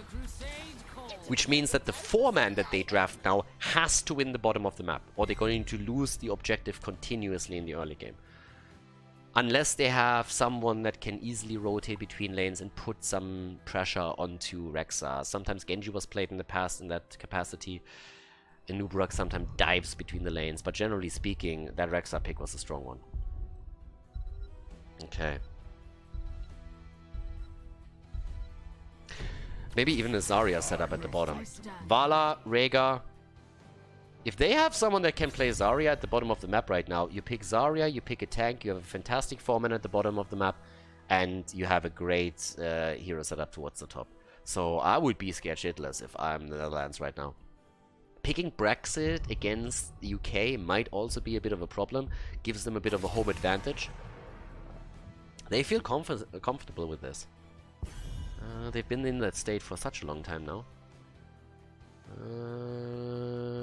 Which means that the 4-man that they draft now has to win the bottom of the map, or they're going to lose the objective continuously in the early game. Unless they have someone that can easily rotate between lanes and put some pressure onto Rexa. Sometimes Genji was played in the past in that capacity. And Nubrak sometimes dives between the lanes. But generally speaking, that Rexa pick was a strong one. Okay. Maybe even a Zarya setup at the bottom. Vala, Rhaegar. If they have someone that can play Zarya at the bottom of the map right now, you pick Zarya, you pick a tank, you have a fantastic 4-man at the bottom of the map, and you have a great hero setup towards the top. So I would be scared shitless if I'm the Netherlands right now. Picking Brexit against the UK might also be a bit of a problem. Gives them a bit of a home advantage. They feel comfortable with this. They've been in that state for such a long time now.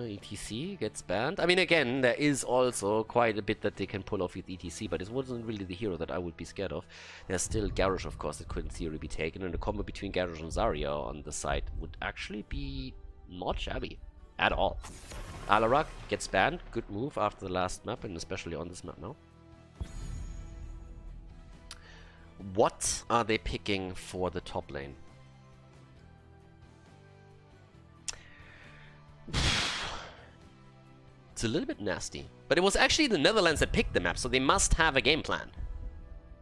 ETC gets banned. I mean, again, there is also quite a bit that they can pull off with ETC, but it wasn't really the hero that I would be scared of. There's still Garrosh, of course, that could in theory be taken, and a combo between Garrosh and Zarya on the side would actually be not shabby at all. Alarak gets banned. Good move after the last map, and especially on this map now. What are they picking for the top lane? It's a little bit nasty. But it was actually the Netherlands that picked the map, so they must have a game plan.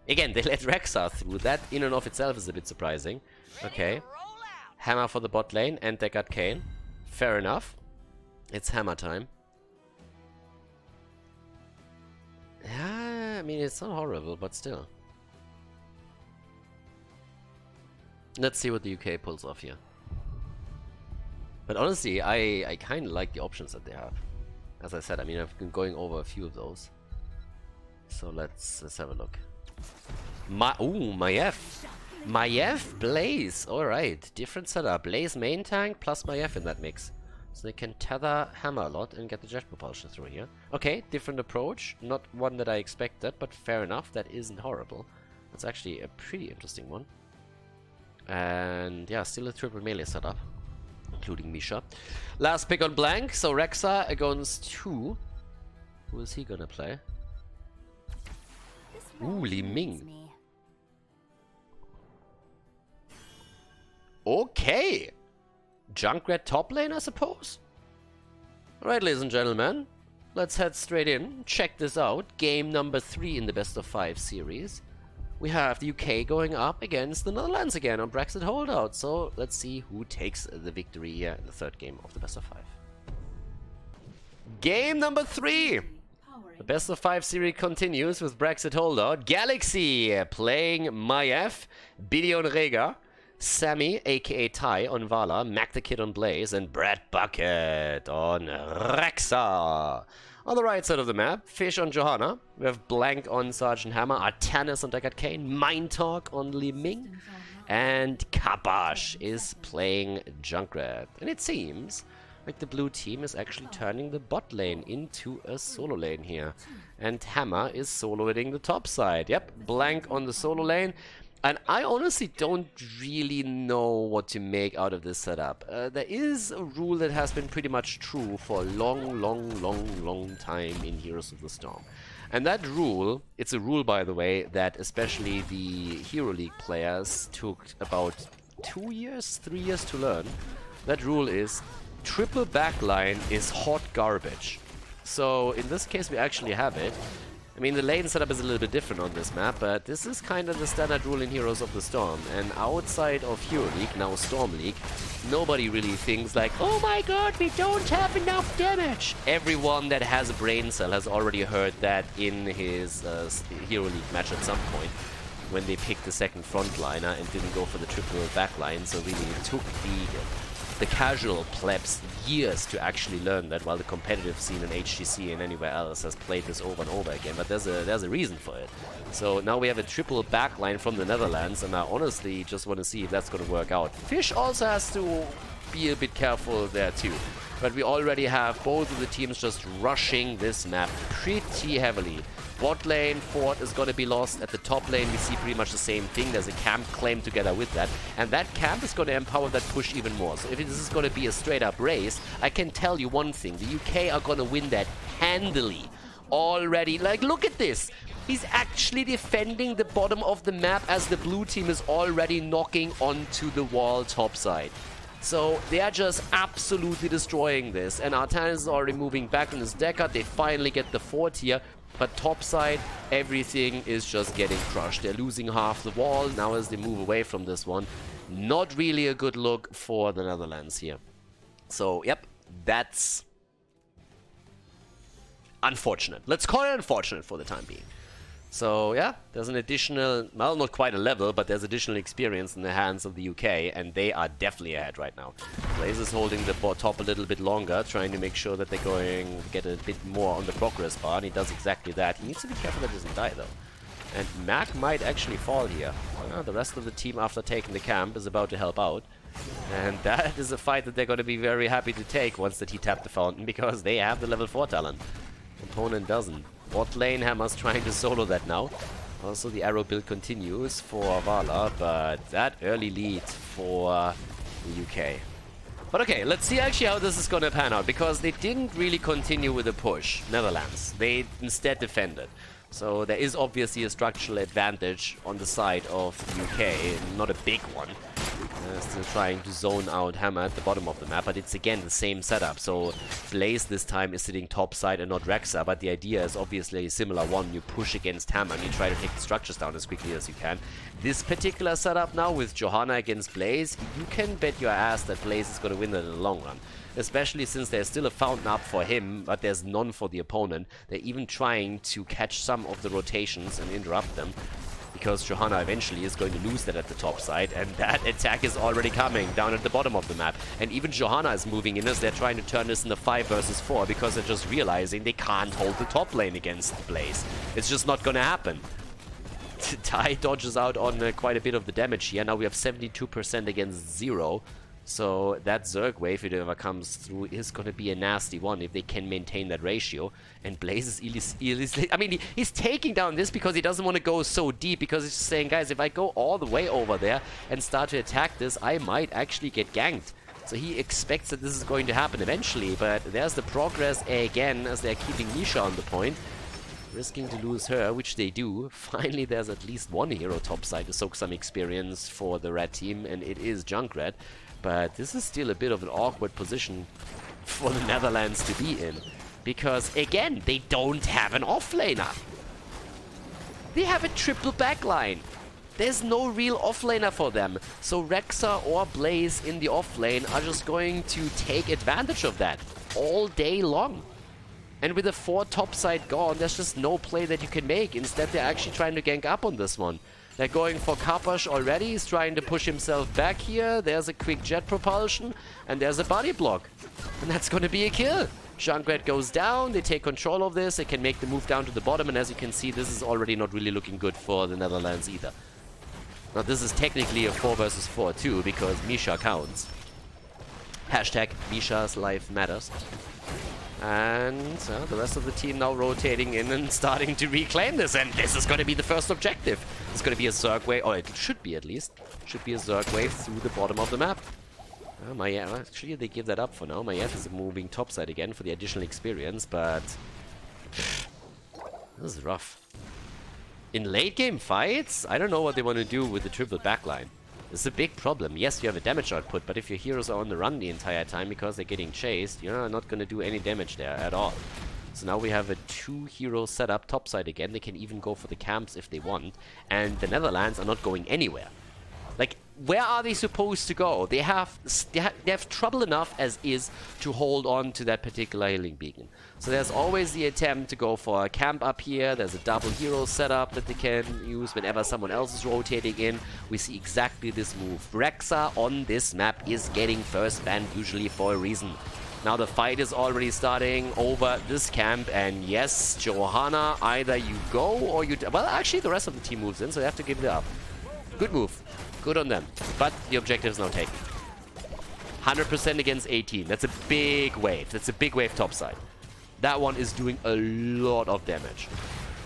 Again, they let Rexa through. That in and of itself is a bit surprising. Okay. Hammer for the bot lane, and they got Kayn. Fair enough. It's hammer time. Yeah, I mean, it's not horrible, but still. Let's see what the UK pulls off here. But honestly, I kind of like the options that they have. As I said, I mean, I've been going over a few of those. So let's have a look. Maiev. Maiev, Blaze. Alright, different setup. Blaze main tank plus Maiev in that mix. So they can tether Hammer a lot and get the jet propulsion through here. Okay, different approach. Not one that I expected, but fair enough. That isn't horrible. That's actually a pretty interesting one. And yeah, still a triple melee setup, including Misha. Last pick on blank, so Rexa against 2. Who is he gonna play? Ooh, Li Ming. Okay! Junkrat top lane, I suppose? Alright, ladies and gentlemen, let's head straight in. Check this out. Game number 3 in the best of 5 series. We have the UK going up against the Netherlands again on Brexit holdout. So let's see who takes the victory here in the third game of the best of 5. Game number 3. The best of 5 series continues with Brexit holdout. Galaxy playing Maiev, Billy on Rhaegar, Sammy aka Ty on Vala, Mac the Kid on Blaze, and Brad Bucket on Rexa. On the right side of the map, Fish on Johanna, we have Blank on Sergeant Hammer, Artanis on Deckard Kane, Mind Talk on Li Ming, and Kabash is playing Junkrat. And it seems like the blue team is actually turning the bot lane into a solo lane here. And Hammer is soloing the top side. Yep, Blank on the solo lane. And I honestly don't really know what to make out of this setup. There is a rule that has been pretty much true for a long time in Heroes of the Storm. And that rule, it's a rule by the way, that especially the Hero League players took about 2 years, 3 years to learn. That rule is triple backline is hot garbage. So in this case we actually have it. I mean, the lane setup is a little bit different on this map, but this is kind of the standard rule in Heroes of the Storm. And outside of Hero League, now Storm League, nobody really thinks like, oh my god, we don't have enough damage! Everyone that has a brain cell has already heard that in his Hero League match at some point, when they picked the second frontliner and didn't go for the triple backline, so really took the the casual plebs years to actually learn that, while the competitive scene in HGC and anywhere else has played this over and over again. But there's a reason for it. So now we have a triple backline from the Netherlands, and I honestly just want to see if that's going to work out. Fish also has to be a bit careful there too. But we already have both of the teams just rushing this map pretty heavily. Bot lane, Fort is going to be lost. At the top lane, we see pretty much the same thing. There's a camp claim together with that. And that camp is going to empower that push even more. So if this is going to be a straight-up race, I can tell you one thing. The UK are going to win that handily. Already. Like, look at this. He's actually defending the bottom of the map as the blue team is already knocking onto the wall topside. So they are just absolutely destroying this. And Artanis is already moving back on his decker. They finally get the fort here. But topside, everything is just getting crushed. They're losing half the wall now as they move away from this one. Not really a good look for the Netherlands here. So, yep, that's unfortunate. Let's call it unfortunate for the time being. So, yeah, there's an additional, well, not quite a level, but there's additional experience in the hands of the UK, and they are definitely ahead right now. Blaze is holding the top a little bit longer, trying to make sure that they're going to get a bit more on the progress bar, and he does exactly that. He needs to be careful that he doesn't die, though. And Mac might actually fall here. The rest of the team, after taking the camp, is about to help out. And that is a fight that they're going to be very happy to take once that he tapped the fountain, because they have the level 4 talent. Opponent doesn't. Bot lane, Hammer's trying to solo that now. Also, the arrow build continues for Vala, but that early lead for the UK. But okay, let's see actually how this is going to pan out, because they didn't really continue with the push, Netherlands. They instead defended. So there is obviously a structural advantage on the side of the UK, not a big one. Still trying to zone out Hammer at the bottom of the map, but it's again the same setup. So Blaze this time is sitting topside and not Rexa, but the idea is obviously a similar one. You push against Hammer and you try to take the structures down as quickly as you can. This particular setup now with Johanna against Blaze, you can bet your ass that Blaze is going to win that in the long run. Especially since there's still a fountain up for him, but there's none for the opponent. They're even trying to catch some of the rotations and interrupt them, because Johanna eventually is going to lose that at the top side, and that attack is already coming down at the bottom of the map. And even Johanna is moving in as they're trying to turn this into 5 versus 4, because they're just realizing they can't hold the top lane against Blaze. It's just not gonna happen. Tai dodges out on quite a bit of the damage here. Now we have 72% against 0. So that Zerg wave, if it ever comes through, is going to be a nasty one if they can maintain that ratio. And Blaze is I mean, he's taking down this because he doesn't want to go so deep, because he's just saying, guys, if I go all the way over there and start to attack this, I might actually get ganked. So he expects that this is going to happen eventually, but there's the progress again as they're keeping Nisha on the point. Risking to lose her, which they do. Finally, there's at least one hero topside to soak some experience for the red team, and it is Junkrat. But this is still a bit of an awkward position for the Netherlands to be in. Because, again, they don't have an offlaner. They have a triple backline. There's no real offlaner for them. So Rexa or Blaze in the offlane are just going to take advantage of that all day long. And with a 4 topside gone, there's just no play that you can make. Instead, they're actually trying to gank up on this one. They're going for Kapash already. He's trying to push himself back here. There's a quick jet propulsion. And there's a body block. And that's going to be a kill. Junkrat goes down. They take control of this. They can make the move down to the bottom. And as you can see, this is already not really looking good for the Netherlands either. Now, this is technically a 4 versus 4 too, because Misha counts. Hashtag Misha's life matters. And the rest of the team now rotating in and starting to reclaim this. And this is going to be the first objective. It's going to be a Zerg wave, or it should be at least. Should be a Zerg wave through the bottom of the map. Actually, they give that up for now. Maiev is moving topside again for the additional experience, but this is rough. In late game fights, I don't know what they want to do with the triple backline. It's a big problem. Yes, you have a damage output, but if your heroes are on the run the entire time because they're getting chased, you're not going to do any damage there at all. So now we have a 2-hero setup topside again. They can even go for the camps if they want. And the Netherlands are not going anywhere. Like, where are they supposed to go? They have trouble enough as is to hold on to that particular healing beacon. So there's always the attempt to go for a camp up here. There's a double hero setup that they can use whenever someone else is rotating in. We see exactly this move. Rexa on this map is getting first banned usually for a reason. Now the fight is already starting over this camp, and yes, Johanna, either you go or you... Well, actually the rest of the team moves in, so they have to give it up. Good move. Good on them. But the objective is now taken. 100% against 18. That's a big wave. That's a big wave topside. That one is doing a lot of damage.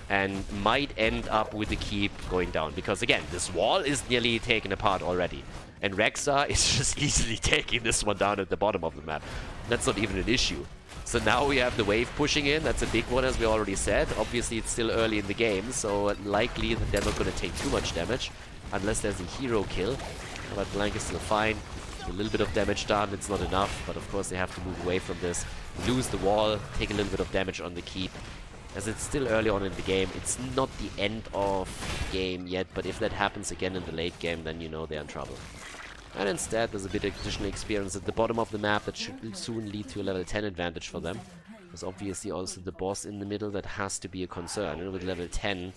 And might end up with the keep going down. Because again, this wall is nearly taken apart already. And Rexa is just easily taking this one down at the bottom of the map. That's not even an issue. So now we have the wave pushing in. That's a big one, as we already said. Obviously, it's still early in the game, so likely that they're not going to take too much damage. Unless there's a hero kill. But Blank is still fine. A little bit of damage done. It's not enough, but of course they have to move away from this. Lose the wall. Take a little bit of damage on the keep. As it's still early on in the game, it's not the end of the game yet, but if that happens again in the late game, then you know they're in trouble. And instead, there's a bit of additional experience at the bottom of the map that should soon lead to a level 10 advantage for them. There's obviously also the boss in the middle that has to be a concern. And with level 10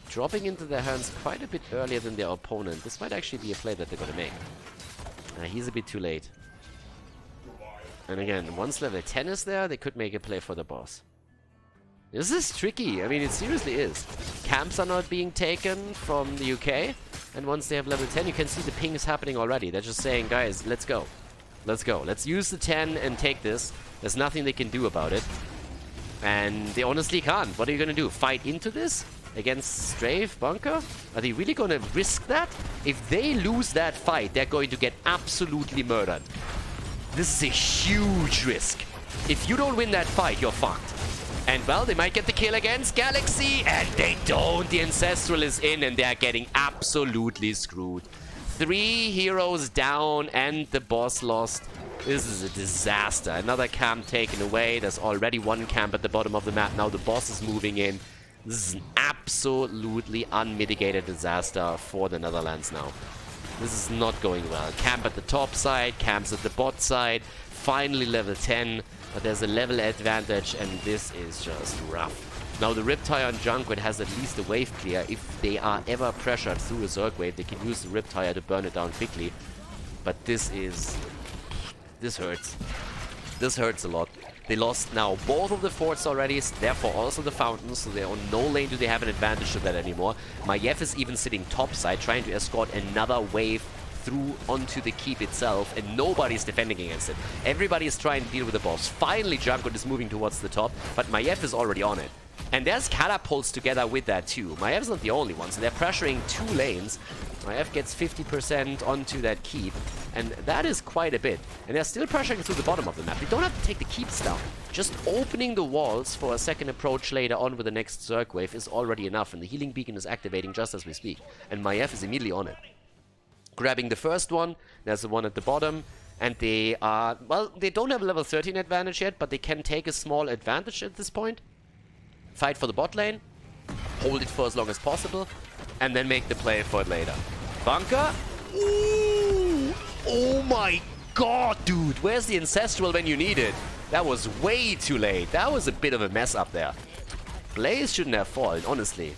dropping into their hands quite a bit earlier than their opponent, this might actually be a play that they're going to make. He's a bit too late. And again, once level 10 is there, they could make a play for the boss. This is tricky. I mean, it seriously is. Camps are not being taken from the UK. And once they have level 10, you can see the pings happening already. They're just saying, guys, let's go. Let's go. Let's use the 10 and take this. There's nothing they can do about it. And they honestly can't. What are you going to do? Fight into this? Against Strafe Bunker? Are they really going to risk that? If they lose that fight, they're going to get absolutely murdered. This is a huge risk. If you don't win that fight, you're fucked. And, well, they might get the kill against Galaxy, and they don't. The Ancestral is in, and they're getting absolutely screwed. 3 heroes down, and the boss lost. This is a disaster. Another camp taken away. There's already 1 camp at the bottom of the map. Now the boss is moving in. This is an absolutely unmitigated disaster for the Netherlands now. This is not going well. Camp at the top side, camps at the bot side. Finally level 10. But there's a level advantage, and this is just rough. Now the Riptire on Junkrat has at least a wave clear. If they are ever pressured through a Zerg wave, they can use the Riptire to burn it down quickly. But this hurts. This hurts a lot. They lost now both of the forts already, therefore also the fountains, so they're on no lane do they have an advantage to that anymore. Maiev is even sitting topside, trying to escort another wave through onto the keep itself, and nobody's defending against it. Everybody is trying to deal with the boss. Finally, Junkrat is moving towards the top, but Maiev is already on it. And there's catapults together with that too. Maev's not the only one, so they're pressuring 2 lanes. Maev gets 50% onto that keep, and that is quite a bit. And they're still pressuring through the bottom of the map. They don't have to take the keeps down. Just opening the walls for a second approach later on with the next Zerg wave is already enough, and the healing beacon is activating just as we speak. And Maiev is immediately on it. Grabbing the first one, there's the one at the bottom, and they are, well, they don't have a level 13 advantage yet, but they can take a small advantage at this point. Fight for the bot lane, hold it for as long as possible, and then make the play for it later. Bunker? Ooh! Oh my god, dude! Where's the Ancestral when you need it? That was way too late. That was a bit of a mess up there. Blaze shouldn't have fallen, honestly.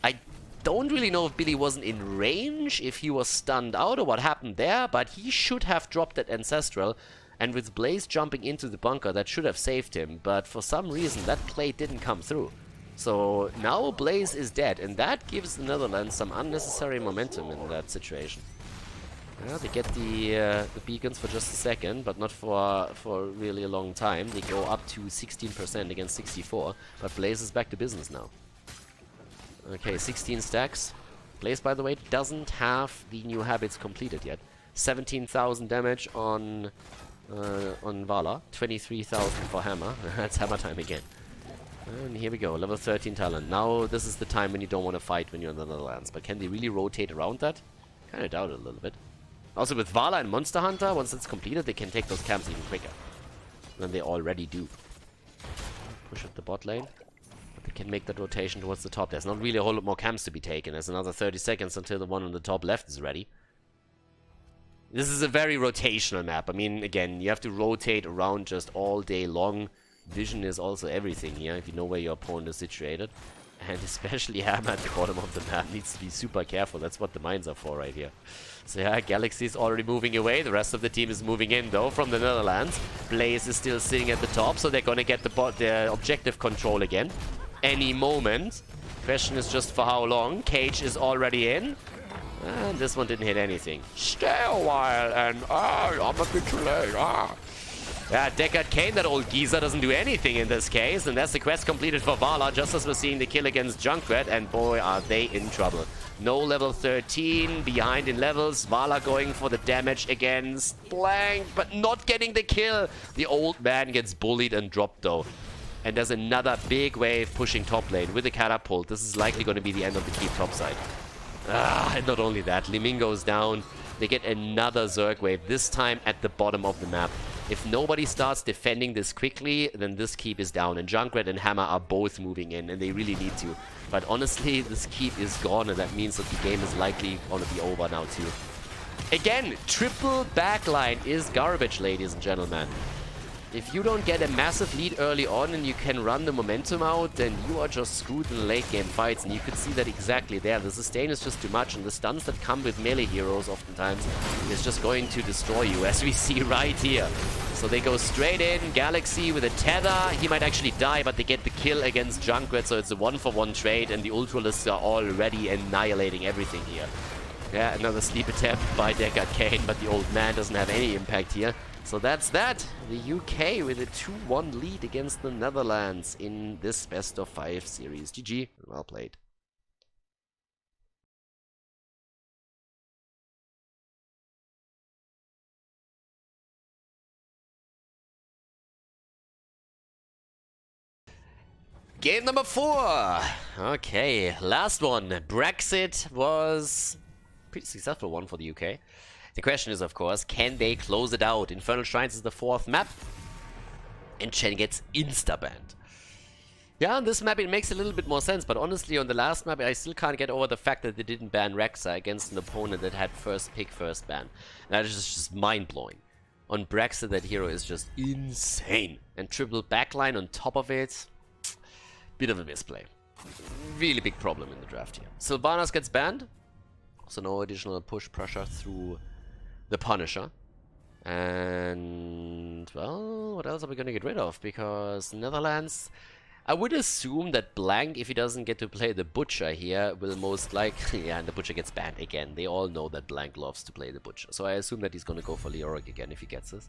I don't really know if Billy wasn't in range, if he was stunned out or what happened there, but he should have dropped that Ancestral. And with Blaze jumping into the bunker, that should have saved him. But for some reason, that play didn't come through. So now Blaze is dead, and that gives the Netherlands some unnecessary momentum in that situation. Yeah, they get the beacons for just a second, but not for really a long time. They go up to 16% against 64, but Blaze is back to business now. Okay, 16 stacks. Blaze, by the way, doesn't have the new habits completed yet. 17,000 damage on Vala, 23,000 for Hammer. That's Hammer time again. And here we go, level 13 talent. Now this is the time when you don't want to fight when you're in the Netherlands. But can they really rotate around that? Kind of doubt it a little bit. Also with Vala and Monster Hunter, once it's completed, they can take those camps even quicker than they already do. Push at the bot lane. But they can make that rotation towards the top. There's not really a whole lot more camps to be taken. There's another 30 seconds until the one on the top left is ready. This is a very rotational map. I mean, again, you have to rotate around just all day long. Vision is also everything here, if you know where your opponent is situated. And especially Hammer at the bottom of the map needs to be super careful. That's what the mines are for right here. So yeah, Galaxy is already moving away. The rest of the team is moving in, though, from the Netherlands. Blaze is still sitting at the top, so they're gonna get the objective control again any moment. Question is just for how long. Cage is already in. And this one didn't hit anything. Stay a while and I'm a bit too late. Yeah, Deckard Kane, that old geezer, doesn't do anything in this case. And that's the quest completed for Vala, just as we're seeing the kill against Junkrat. And boy, are they in trouble. No level 13, behind in levels. Vala going for the damage against Blank, but not getting the kill. The old man gets bullied and dropped, though. And there's another big wave pushing top lane with the catapult. This is likely going to be the end of the keep topside. And not only that, Liming goes down. They get another Zerg wave, this time at the bottom of the map. If nobody starts defending this quickly, then this keep is down. And Junkrat and Hammer are both moving in, and they really need to. But honestly, this keep is gone, and that means that the game is likely going to be over now too. Again, triple backline is garbage, ladies and gentlemen. If you don't get a massive lead early on and you can run the momentum out, then you are just screwed in the late game fights. And you could see that exactly there. The sustain is just too much, and the stuns that come with melee heroes oftentimes is just going to destroy you, as we see right here. So they go straight in. Galaxy with a tether. He might actually die, but they get the kill against Junkrat, so it's a 1-for-1 trade, and the Ultralists are already annihilating everything here. Yeah, another sleep attempt by Deckard Kane, but the old man doesn't have any impact here. So that's that. The UK with a 2-1 lead against the Netherlands in this best-of-5 series. GG, well played. Game number 4. Okay, last one. Brexit was a pretty successful one for the UK. The question is, of course, can they close it out? Infernal Shrines is the 4th map, and Chen gets insta-banned. Yeah, on this map it makes a little bit more sense, but honestly, on the last map, I still can't get over the fact that they didn't ban Rexa against an opponent that had first pick, first ban. And that is just mind-blowing. On Brexit, that hero is just insane. And triple backline on top of it, bit of a misplay. Really big problem in the draft here. Sylvanas gets banned, so no additional push pressure through the Punisher. And, well, what else are we going to get rid of? Because Netherlands, I would assume that Blank, if he doesn't get to play the Butcher here, will most likely... Yeah, and the Butcher gets banned again. They all know that Blank loves to play the Butcher. So I assume that he's going to go for Leoric again if he gets this.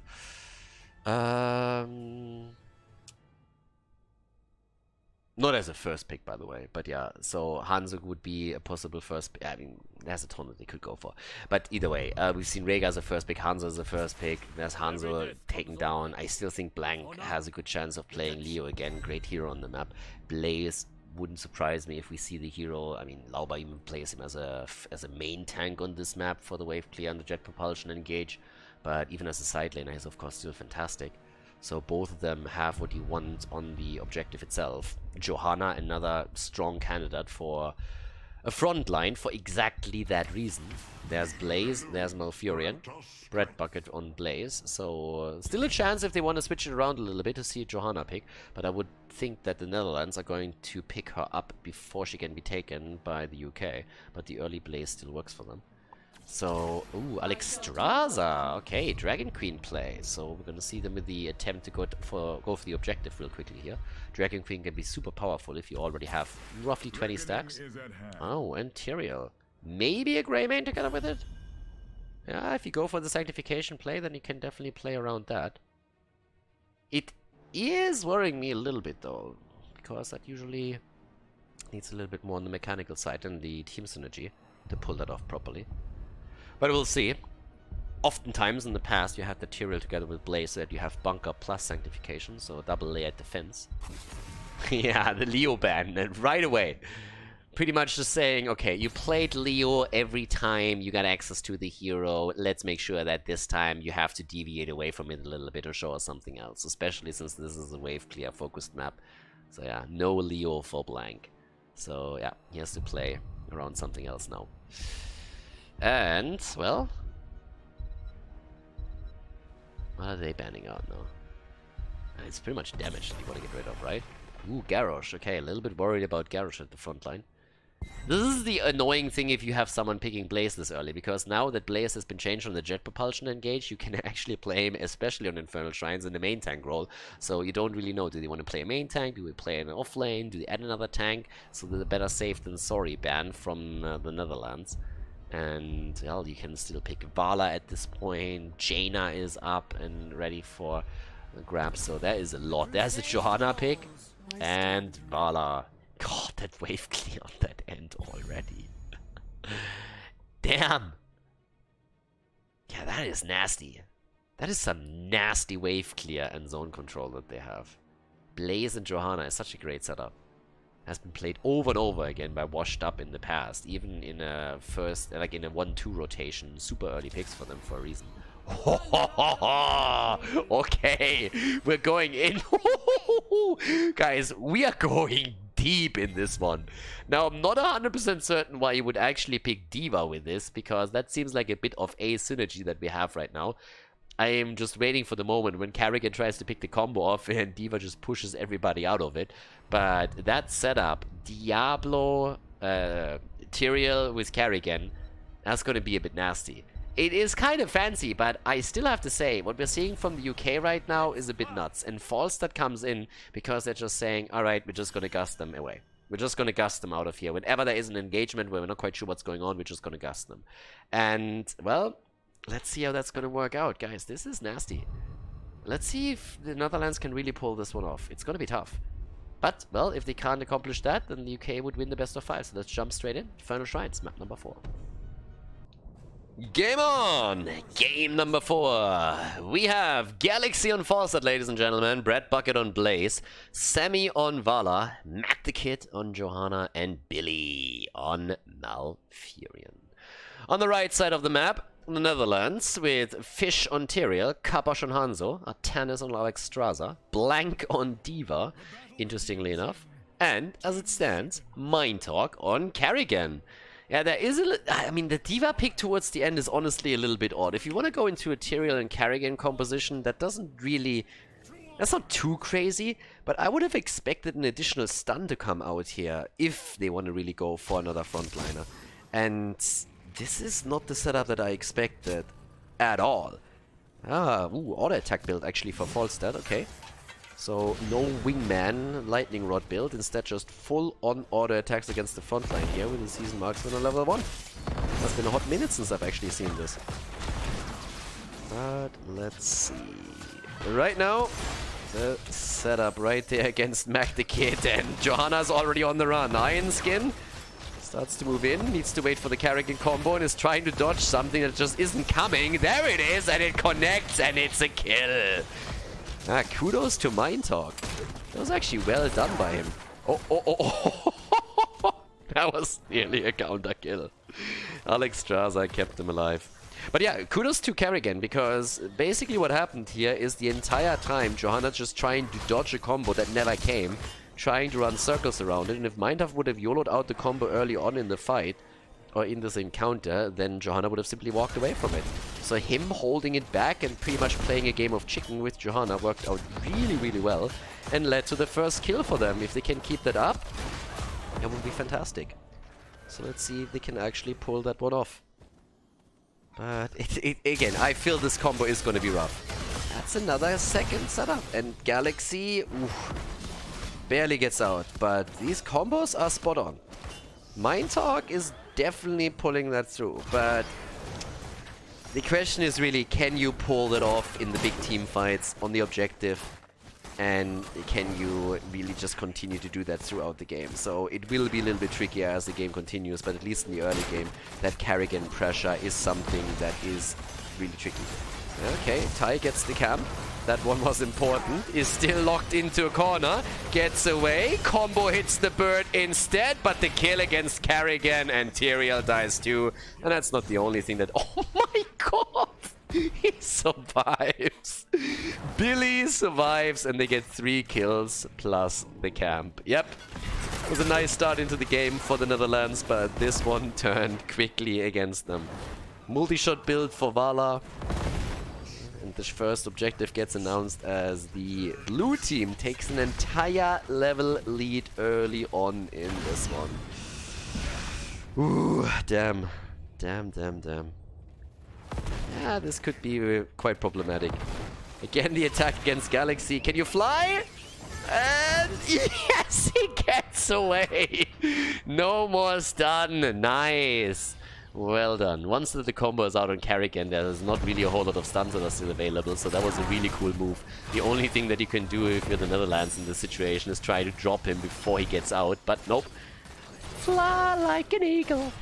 Not as a first pick, by the way, but yeah, so Hanzo would be a possible first pick. I mean, there's a ton that they could go for. But either way, we've seen Rhaegar as a first pick, Hanzo as a first pick, there's Hanzo taken down. I still think Blank has a good chance of playing Leo again, great hero on the map. Blaze wouldn't surprise me if we see the hero. I mean, Lauba even plays him as a main tank on this map for the wave clear and the jet propulsion engage. But even as a side laner, he's of course still fantastic. So both of them have what you want on the objective itself. Johanna, another strong candidate for a front line for exactly that reason. There's Blaze, there's Malfurion. Bread bucket on Blaze. So still a chance if they want to switch it around a little bit to see Johanna pick. But I would think that the Netherlands are going to pick her up before she can be taken by the UK. But the early Blaze still works for them. So, ooh, Alexstrasza. Okay, Dragon Queen play. So we're gonna see them with the attempt to go for the objective real quickly here. Dragon Queen can be super powerful if you already have roughly 20 stacks. Oh, and Tyrael. Maybe a Grey Mane together with it? Yeah, if you go for the Sanctification play, then you can definitely play around that. It is worrying me a little bit though, because that usually needs a little bit more on the mechanical side than the team synergy to pull that off properly. But we'll see. Oftentimes in the past you had the Tyrael together with Blaze so that you have Bunker plus Sanctification, so double layered defense. Yeah, the Leo ban, and right away. Pretty much just saying, okay, you played Leo every time you got access to the hero, let's make sure that this time you have to deviate away from it a little bit or show us something else, especially since this is a wave clear focused map. So yeah, no Leo for Blank. So yeah, he has to play around something else now. And, well, What are they banning out now? It's pretty much damage that you want to get rid of, right? Ooh, Garrosh. Okay, a little bit worried about Garrosh at the front line. This is the annoying thing if you have someone picking Blaze this early, because now that Blaze has been changed from the Jet Propulsion engage, you can actually play him, especially on Infernal Shrines, in the main tank role. So you don't really know, do they want to play a main tank, do they play an off lane, do they add another tank? So they're better safe than sorry ban from the Netherlands. And, well, you can still pick Vala at this point. Jaina is up and ready for the grab, so there is a lot. There's a Johanna pick, and Vala. God, that wave clear on that end already. Damn. Yeah, that is nasty. That is some nasty wave clear and zone control that they have. Blaze and Johanna is such a great setup. Has been played over and over again by Washed Up in the past. Even in a first, like in a 1-2 rotation. Super early picks for them for a reason. Okay, we're going in. Guys, we are going deep in this one. Now, I'm not 100% certain why you would actually pick D.Va with this, because that seems like a bit of asymmetry that we have right now. I am just waiting for the moment when Carrigan tries to pick the combo off and D.Va just pushes everybody out of it. But that setup, Diablo, Tyrael with Carrigan, that's going to be a bit nasty. It is kind of fancy, but I still have to say, what we're seeing from the UK right now is a bit nuts. And Falstad comes in because they're just saying, alright, we're just going to gust them away. We're just going to gust them out of here. Whenever there is an engagement where we're not quite sure what's going on, we're just going to gust them. And, well, let's see how that's going to work out. Guys, this is nasty. Let's see if the Netherlands can really pull this one off. It's going to be tough. But, well, if they can't accomplish that, then the UK would win the best of 5. So let's jump straight in. Infernal Shrines, map number 4. Game on! Game number 4. We have Galaxy on Falstad, ladies and gentlemen. Brad Bucket on Blaze. Semi on Vala. Matt the Kid on Johanna. And Billy on Malfurion. On the right side of the map, the Netherlands with Fish on Tyrael, Kabosh on Hanzo, Atanis on Alexstrasza, Blank on D.Va, interestingly enough, and, as it stands, Mind Talk on Carrigan. Yeah, there is I mean, the D.Va pick towards the end is honestly a little bit odd. If you want to go into a Tyrael and Carrigan composition, that doesn't really... That's not too crazy, but I would have expected an additional stun to come out here if they want to really go for another frontliner. And this is not the setup that I expected at all. Auto attack build actually for Falstad, okay. So, no wingman lightning rod build, instead just full-on auto attacks against the front line here with the season marksman on level 1. It's been a hot minute since I've actually seen this. But, let's see. Right now, the setup right there against Mac the Kid, and Johanna's already on the run. Iron Skin starts to move in, needs to wait for the Carrigan combo, and is trying to dodge something that just isn't coming. There it is, and it connects, and it's a kill. Kudos to Mind Talk. That was actually well done by him. That was nearly a counter kill. Alexstrasza kept him alive. But yeah, kudos to Carrigan, because basically what happened here is the entire time Johanna just trying to dodge a combo that never came, trying to run circles around it, and if Mindhuff would have YOLO'd out the combo early on in the fight, or in this encounter, then Johanna would have simply walked away from it. So him holding it back and pretty much playing a game of chicken with Johanna worked out really, really well, and led to the first kill for them. If they can keep that up, that would be fantastic. So let's see if they can actually pull that one off. But again, I feel this combo is going to be rough. That's another second setup, and Galaxy barely gets out, but these combos are spot on. Mind Talk is definitely pulling that through, but the question is really, can you pull that off in the big team fights on the objective, and can you really just continue to do that throughout the game? So it will be a little bit trickier as the game continues, but at least in the early game, that Carrigan pressure is something that is really tricky. Okay, Ty gets the camp. That one was important. Is still locked into a corner. Gets away. Combo hits the bird instead, but the kill against Carrigan, and Tyrael dies too. And that's not the only thing that... Oh my god! He survives. Billy survives, and they get 3 kills plus the camp. Yep. It was a nice start into the game for the Netherlands, but this one turned quickly against them. Multi-shot build for Vala. And the first objective gets announced as the blue team takes an entire level lead early on in this one. Ooh, damn. Damn. Yeah, this could be quite problematic. Again, the attack against Galaxy. Can you fly? And yes, he gets away. No more stun. Nice. Well done. Once the combo is out on Karrigan, there's not really a whole lot of stuns that are still available, so that was a really cool move. The only thing that you can do if you're the Netherlands in this situation is try to drop him before he gets out, but nope. Fly like an eagle.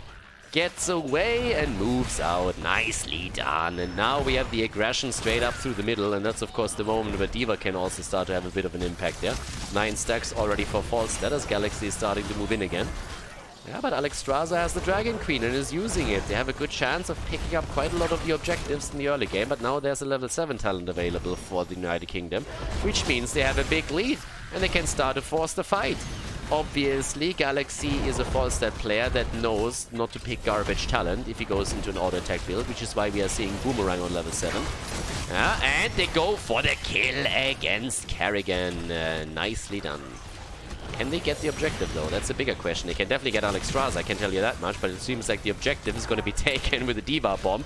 Gets away and moves out. Nicely done. And now we have the aggression straight up through the middle, and that's of course the moment where D.Va can also start to have a bit of an impact there. 9 stacks already for false status. Galaxy is starting to move in again. Yeah, but Alexstrasza has the Dragon Queen and is using it. They have a good chance of picking up quite a lot of the objectives in the early game, but now there's a level 7 talent available for the United Kingdom, which means they have a big lead and they can start to force the fight. Obviously, Galaxy is a false stat player that knows not to pick garbage talent if he goes into an auto-attack build, which is why we are seeing Boomerang on level 7. Yeah, and they go for the kill against Karrigan. Nicely done. Can they get the objective, though? That's a bigger question. They can definitely get Alexstrasza, I can tell you that much, but it seems like the objective is going to be taken with a D.Va bomb.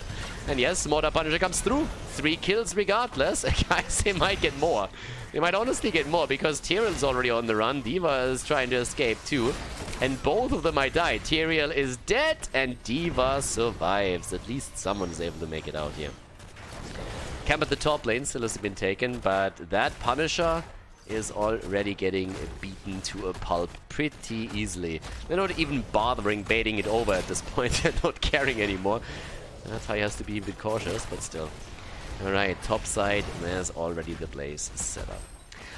And yes, Mortar Punisher comes through. 3 kills regardless. Guys, they might get more. They might honestly get more, because Tyrion's already on the run. D.Va is trying to escape, too. And both of them might die. Tyrion is dead, and D.Va survives. At least someone is able to make it out here. Camp at the top lane still has been taken, but that Punisher is already getting beaten to a pulp pretty easily. They're not even bothering baiting it over at this point. They're not caring anymore. That's why he has to be a bit cautious, but still. Alright, top side, there's already the Blaze set up.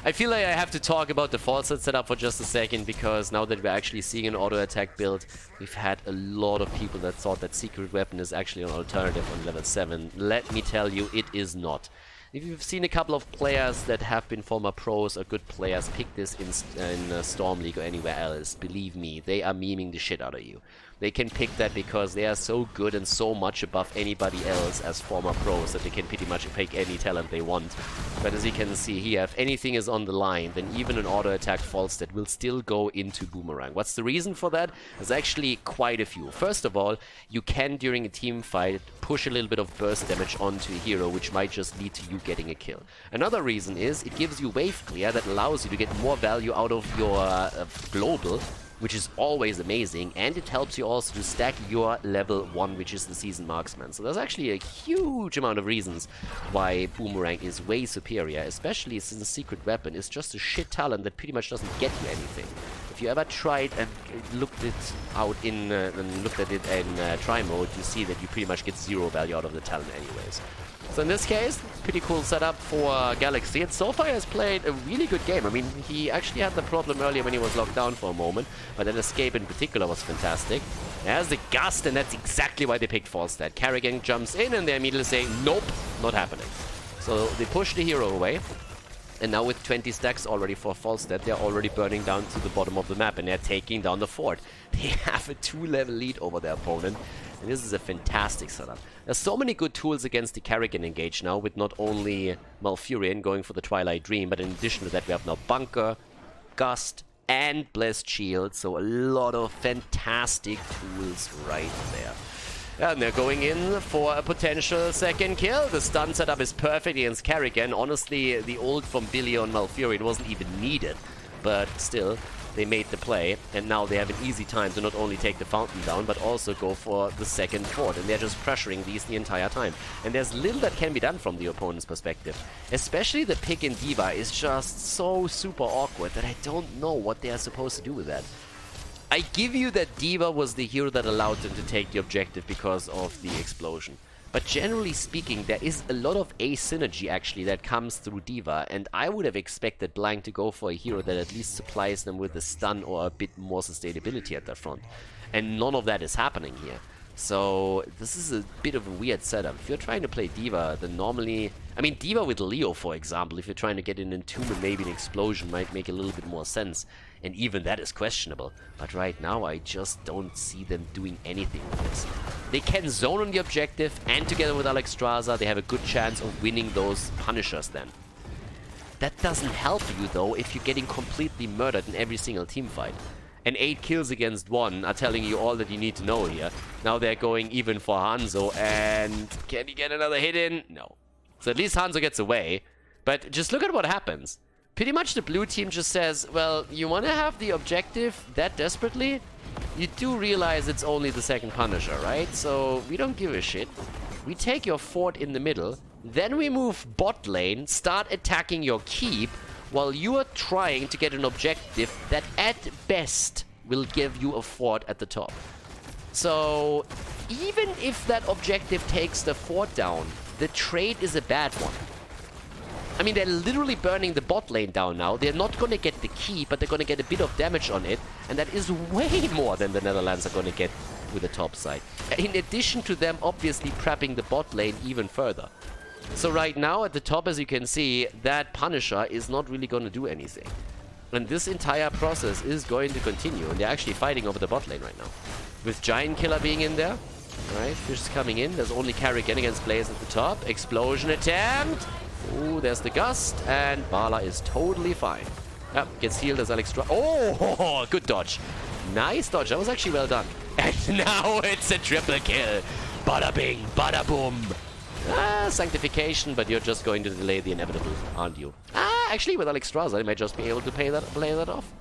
I feel like I have to talk about the false set setup for just a second, because now that we're actually seeing an auto-attack build, we've had a lot of people that thought that Secret Weapon is actually an alternative on level 7. Let me tell you, it is not. If you've seen a couple of players that have been former pros or good players pick this in Storm League or anywhere else, believe me, they are memeing the shit out of you. They can pick that because they are so good and so much above anybody else as former pros that they can pretty much pick any talent they want. But as you can see here, if anything is on the line, then even an auto-attack false stat will still go into Boomerang. What's the reason for that? There's actually quite a few. First of all, you can, during a team fight, push a little bit of burst damage onto a hero, which might just lead to you getting a kill. Another reason is it gives you wave clear that allows you to get more value out of your global, which is always amazing, and it helps you also to stack your level 1, which is the Seasoned Marksman. So there's actually a huge amount of reasons why Boomerang is way superior, especially since Secret Weapon is just a shit talent that pretty much doesn't get you anything. If you ever tried and looked it out in try mode, you see that you pretty much get 0 value out of the talent anyways. So in this case, pretty cool setup for Galaxy, and so far has played a really good game. I mean, he actually had the problem earlier when he was locked down for a moment, but that escape in particular was fantastic. There's the Gust, and that's exactly why they picked false stat. Karrigan jumps in, and they immediately say, nope, not happening. So they push the hero away, and now with 20 stacks already for false stat, they're already burning down to the bottom of the map, and they're taking down the fort. They have a 2-level lead over their opponent. And this is a fantastic setup. There's so many good tools against the Karrigan engage now, with not only Malfurion going for the Twilight Dream, but in addition to that we have now Bunker, Gust, and Blessed Shield. So a lot of fantastic tools right there. And they're going in for a potential second kill. The stun setup is perfect against Karrigan. Honestly, the ult from Billy on Malfurion wasn't even needed, but still, they made the play, and now they have an easy time to not only take the fountain down, but also go for the second fort, and they're just pressuring these the entire time. And there's little that can be done from the opponent's perspective. Especially the pick in D.Va is just so super awkward that I don't know what they are supposed to do with that. I give you that D.Va was the hero that allowed them to take the objective because of the explosion. But generally speaking, there is a lot of asymmetry actually that comes through D.Va, and I would have expected Blank to go for a hero that at least supplies them with a stun or a bit more sustainability at their front. And none of that is happening here. So this is a bit of a weird setup. If you're trying to play D.Va, then normally... I mean, D.Va with Leo, for example, if you're trying to get an Entomb and maybe an Explosion might make a little bit more sense. and even that is questionable. But right now, I just don't see them doing anything with this. They can zone on the objective, and together with Alexstrasza, they have a good chance of winning those Punishers then. That doesn't help you, though, if you're getting completely murdered in every single team fight. And 8 kills against 1 are telling you all that you need to know here. Now they're going even for Hanzo, and can he get another hit in? No. So at least Hanzo gets away. But just look at what happens. Pretty much the blue team just says, well, you want to have the objective that desperately? You do realize it's only the second Punisher, right? So we don't give a shit. We take your fort in the middle, then we move bot lane, start attacking your keep, while you are trying to get an objective that at best will give you a fort at the top. So even if that objective takes the fort down, the trade is a bad one. I mean, they're literally burning the bot lane down now. They're not going to get the key, but they're going to get a bit of damage on it. And that is way more than the Netherlands are going to get with the top side. In addition to them obviously prepping the bot lane even further. So right now at the top, as you can see, that Punisher is not really going to do anything. And this entire process is going to continue. And they're actually fighting over the bot lane right now. With Giant Killer being in there. Alright, Fish is coming in. There's only Carrigan against Blaze at the top. Explosion attempt. Ooh, there's the Gust, and Bala is totally fine. Yep, gets healed as Alexstrasza. Oh, good dodge. Nice dodge. That was actually well done. And now it's a triple kill. Bada bing, bada boom. Sanctification, but you're just going to delay the inevitable, aren't you? Actually, with Alexstrasza, I might just be able to play that off.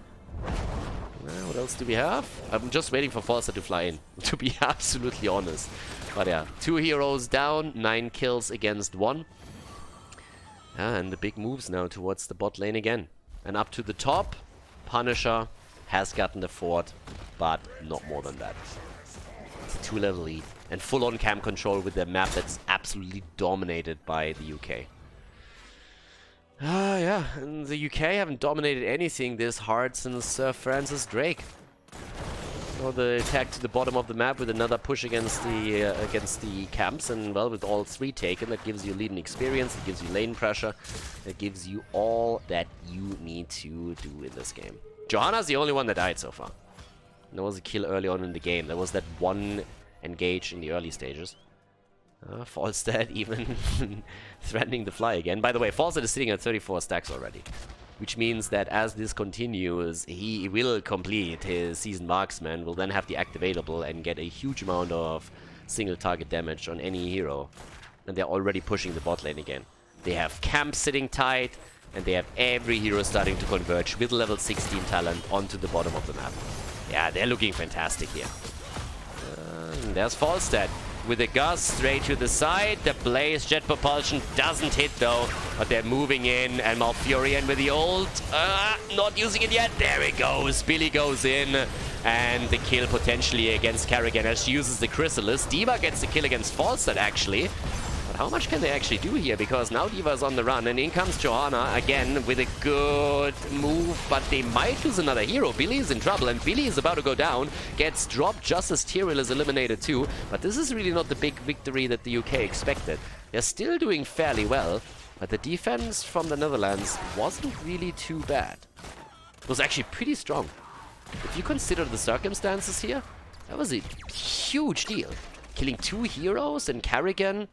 What else do we have? I'm just waiting for Falster to fly in, to be absolutely honest. But yeah, 2 heroes down, 9 kills against 1. And the big moves now towards the bot lane again. And up to the top, Punisher has gotten the fort, but not more than that. It's a 2-level lead. And full-on camp control with their map that's absolutely dominated by the UK. Yeah, and the UK haven't dominated anything this hard since Sir Francis Drake. So the attack to the bottom of the map with another push against the camps, and well, with all 3 taken, that gives you lead and experience, it gives you lane pressure, it gives you all that you need to do in this game. Johanna's the only one that died so far. There was a kill early on in the game. There was that one engage in the early stages. Falstad even threatening to fly again. By the way, Falstad is sitting at 34 stacks already. Which means that as this continues, he will complete his Seasoned Marksman, will then have the act available and get a huge amount of single target damage on any hero. And they're already pushing the bot lane again. They have camp sitting tight, and they have every hero starting to converge with level 16 talent onto the bottom of the map. Yeah, they're looking fantastic here. And there's Falstad with a Gust straight to the side. The Blaze Jet Propulsion doesn't hit though, but they're moving in, and Malfurion with the ult. Not using it yet. There it goes. Billy goes in, and the kill potentially against Carrigan as she uses the Chrysalis. D.Va gets the kill against Falstad actually. But how much can they actually do here? Because now D.Va is on the run, and in comes Johanna again with a good move, but they might lose another hero. Billy is in trouble, and Billy is about to go down. Gets dropped just as Tyrael is eliminated too. But this is really not the big victory that the UK expected. They're still doing fairly well, but the defense from the Netherlands wasn't really too bad. It was actually pretty strong. If you consider the circumstances here, that was a huge deal. Killing 2 heroes and Carrigan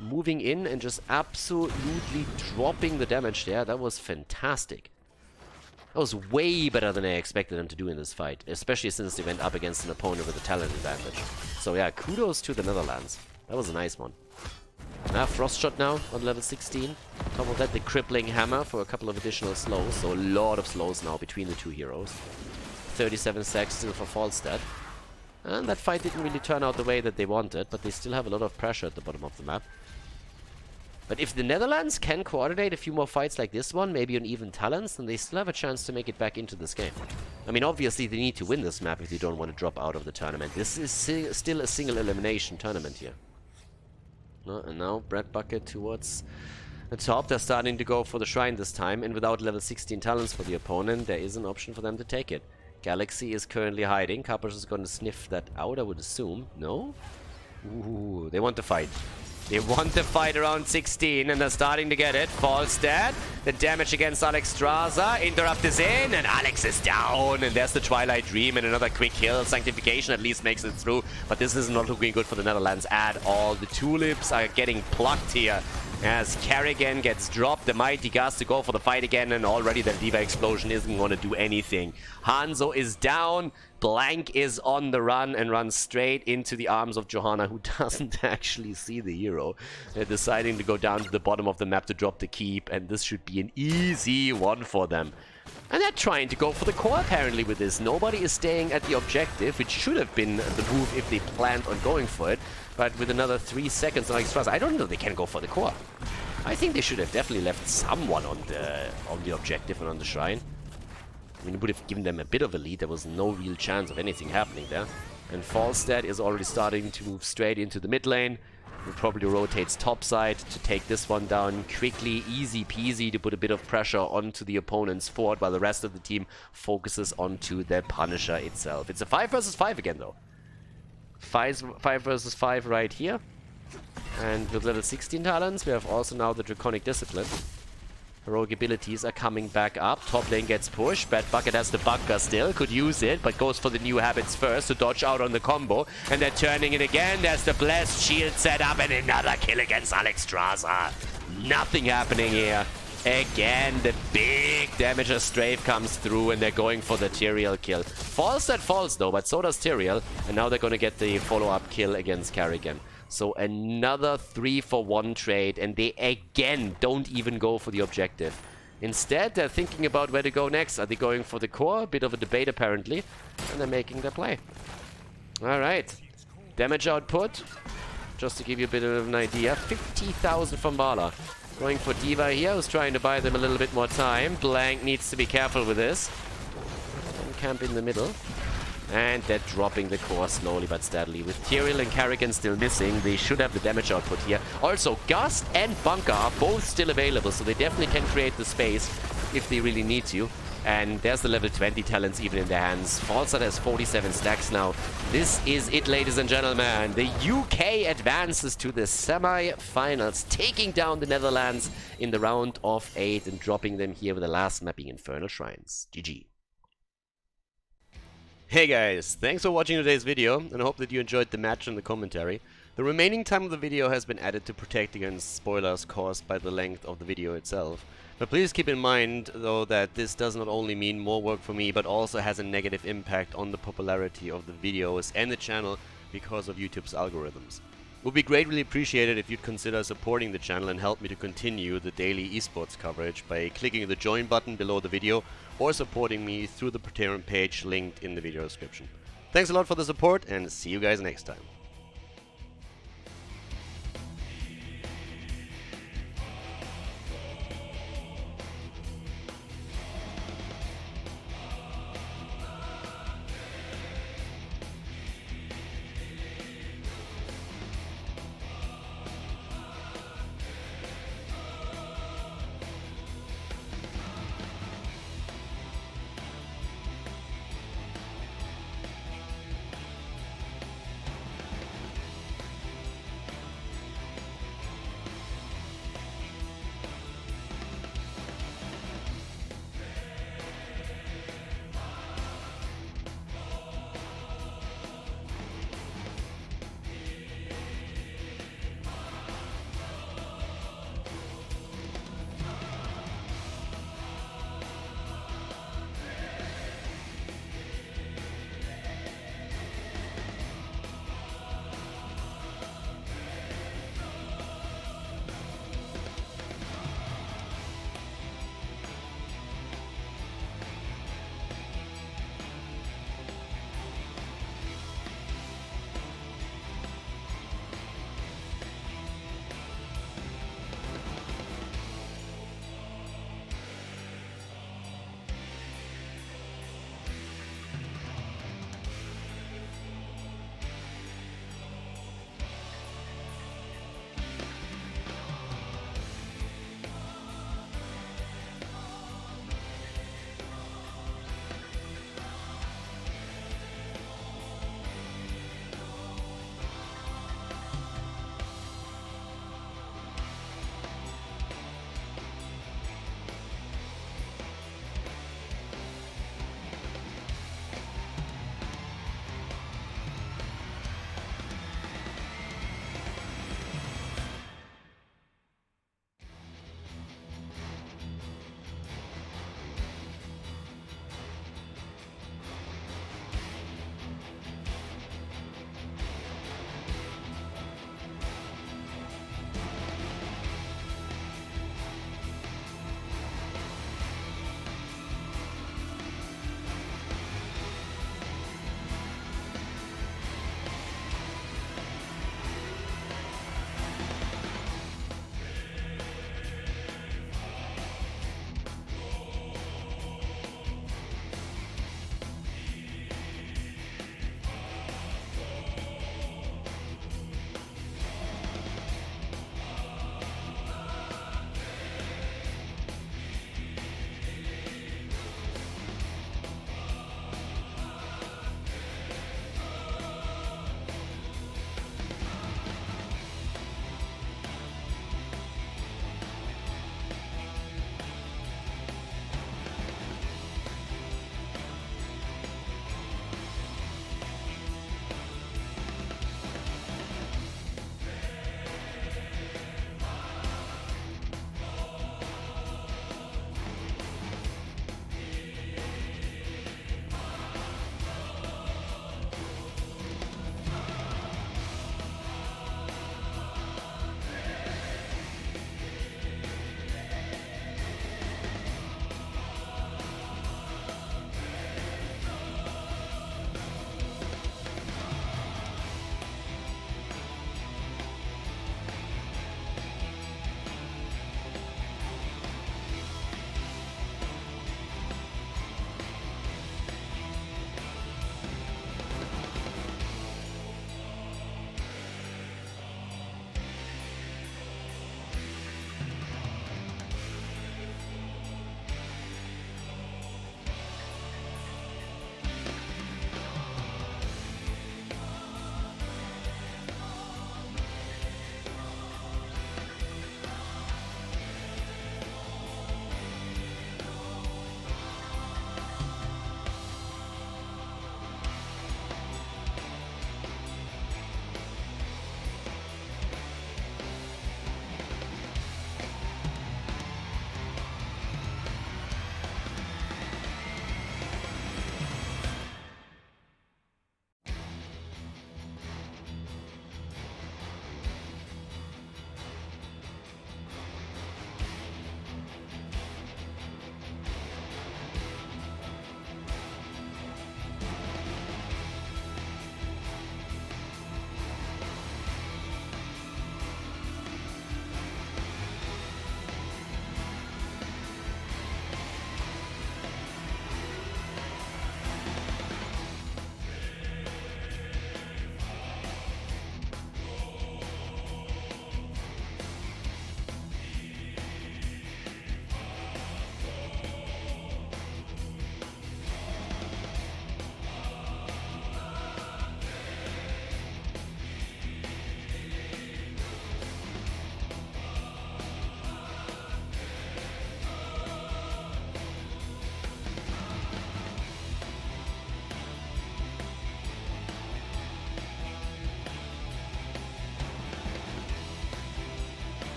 moving in and just absolutely dropping the damage there. That was fantastic. That was way better than I expected them to do in this fight, especially since they went up against an opponent with a talent advantage. So yeah, kudos to the Netherlands. That was a nice one. Frost Shot now on level 16. Top of that, the Crippling Hammer for a couple of additional slows. So a lot of slows now between the 2 heroes. 37 stacks still for Falstad. And that fight didn't really turn out the way that they wanted, but they still have a lot of pressure at the bottom of the map. But if the Netherlands can coordinate a few more fights like this one, maybe on even talents, then they still have a chance to make it back into this game. I mean, obviously they need to win this map if they don't want to drop out of the tournament. This is still a single elimination tournament here. And now Bread Bucket towards the top. They're starting to go for the Shrine this time, and without level 16 talents for the opponent, there is an option for them to take it. Galaxy is currently hiding. Kappas is going to sniff that out, I would assume. No? Ooh, they want to fight. They want the fight around 16, and they're starting to get it. Falls dead. The damage against Alex Straza. Interrupt is in, and Alex is down. And there's the Twilight Dream, and another quick kill. Sanctification at least makes it through, but this is not looking good for the Netherlands at all. The Tulips are getting plucked here as Carrigan gets dropped. The Mighty Gus to go for the fight again, and already the Diva Explosion isn't going to do anything. Hanzo is down. Blank is on the run and runs straight into the arms of Johanna, who doesn't actually see the hero. They're deciding to go down to the bottom of the map to drop the keep, and this should be an easy one for them. And they're trying to go for the core apparently with this. Nobody is staying at the objective, which should have been the move if they planned on going for it. But with another 3 seconds on Express, I don't know they can go for the core. I think they should have definitely left someone on the objective and on the shrine. I mean, it would have given them a bit of a lead. There was no real chance of anything happening there. And Falstad is already starting to move straight into the mid lane. He probably rotates topside to take this one down quickly, easy peasy, to put a bit of pressure onto the opponent's fort while the rest of the team focuses onto the Punisher itself. It's a 5 versus 5 again though. 5 versus 5 right here. And with level 16 talents, we have also now the Draconic Discipline. Heroic abilities are coming back up. Top lane gets pushed. Bad Bucket has the bunker still. Could use it, but goes for the new habits first to dodge out on the combo. And they're turning it again. There's the Blessed Shield set up and another kill against Alex Straza. Nothing happening here. Again, the big damager strafe comes through and they're going for the Tyrael kill. Falls that falls though, but so does Tyrael. And now they're going to get the follow-up kill against Carrigan. So another 3-for-1 trade, and they again don't even go for the objective. Instead, they're thinking about where to go next. Are they going for the core? A bit of a debate apparently. And they're making their play. Alright. Damage output, just to give you a bit of an idea, 50,000 from Bala. Going for Diva here, who's trying to buy them a little bit more time. Blank needs to be careful with this. And camp in the middle. And they're dropping the core slowly but steadily. With Tyrael and Carrigan still missing, they should have the damage output here. Also, Gust and Bunker are both still available, so they definitely can create the space if they really need to. And there's the level 20 talents even in their hands. Falstad has 47 stacks now. This is it, ladies and gentlemen. The UK advances to the semi-finals, taking down the Netherlands in the round of 8 and dropping them here with the last mapping Infernal Shrines. GG. Hey guys, thanks for watching today's video, and I hope that you enjoyed the match and the commentary. The remaining time of the video has been added to protect against spoilers caused by the length of the video itself. But please keep in mind, though, that this does not only mean more work for me, but also has a negative impact on the popularity of the videos and the channel because of YouTube's algorithms. It would be greatly appreciated if you'd consider supporting the channel and help me to continue the daily esports coverage by clicking the join button below the video or supporting me through the Patreon page linked in the video description. Thanks a lot for the support and see you guys next time.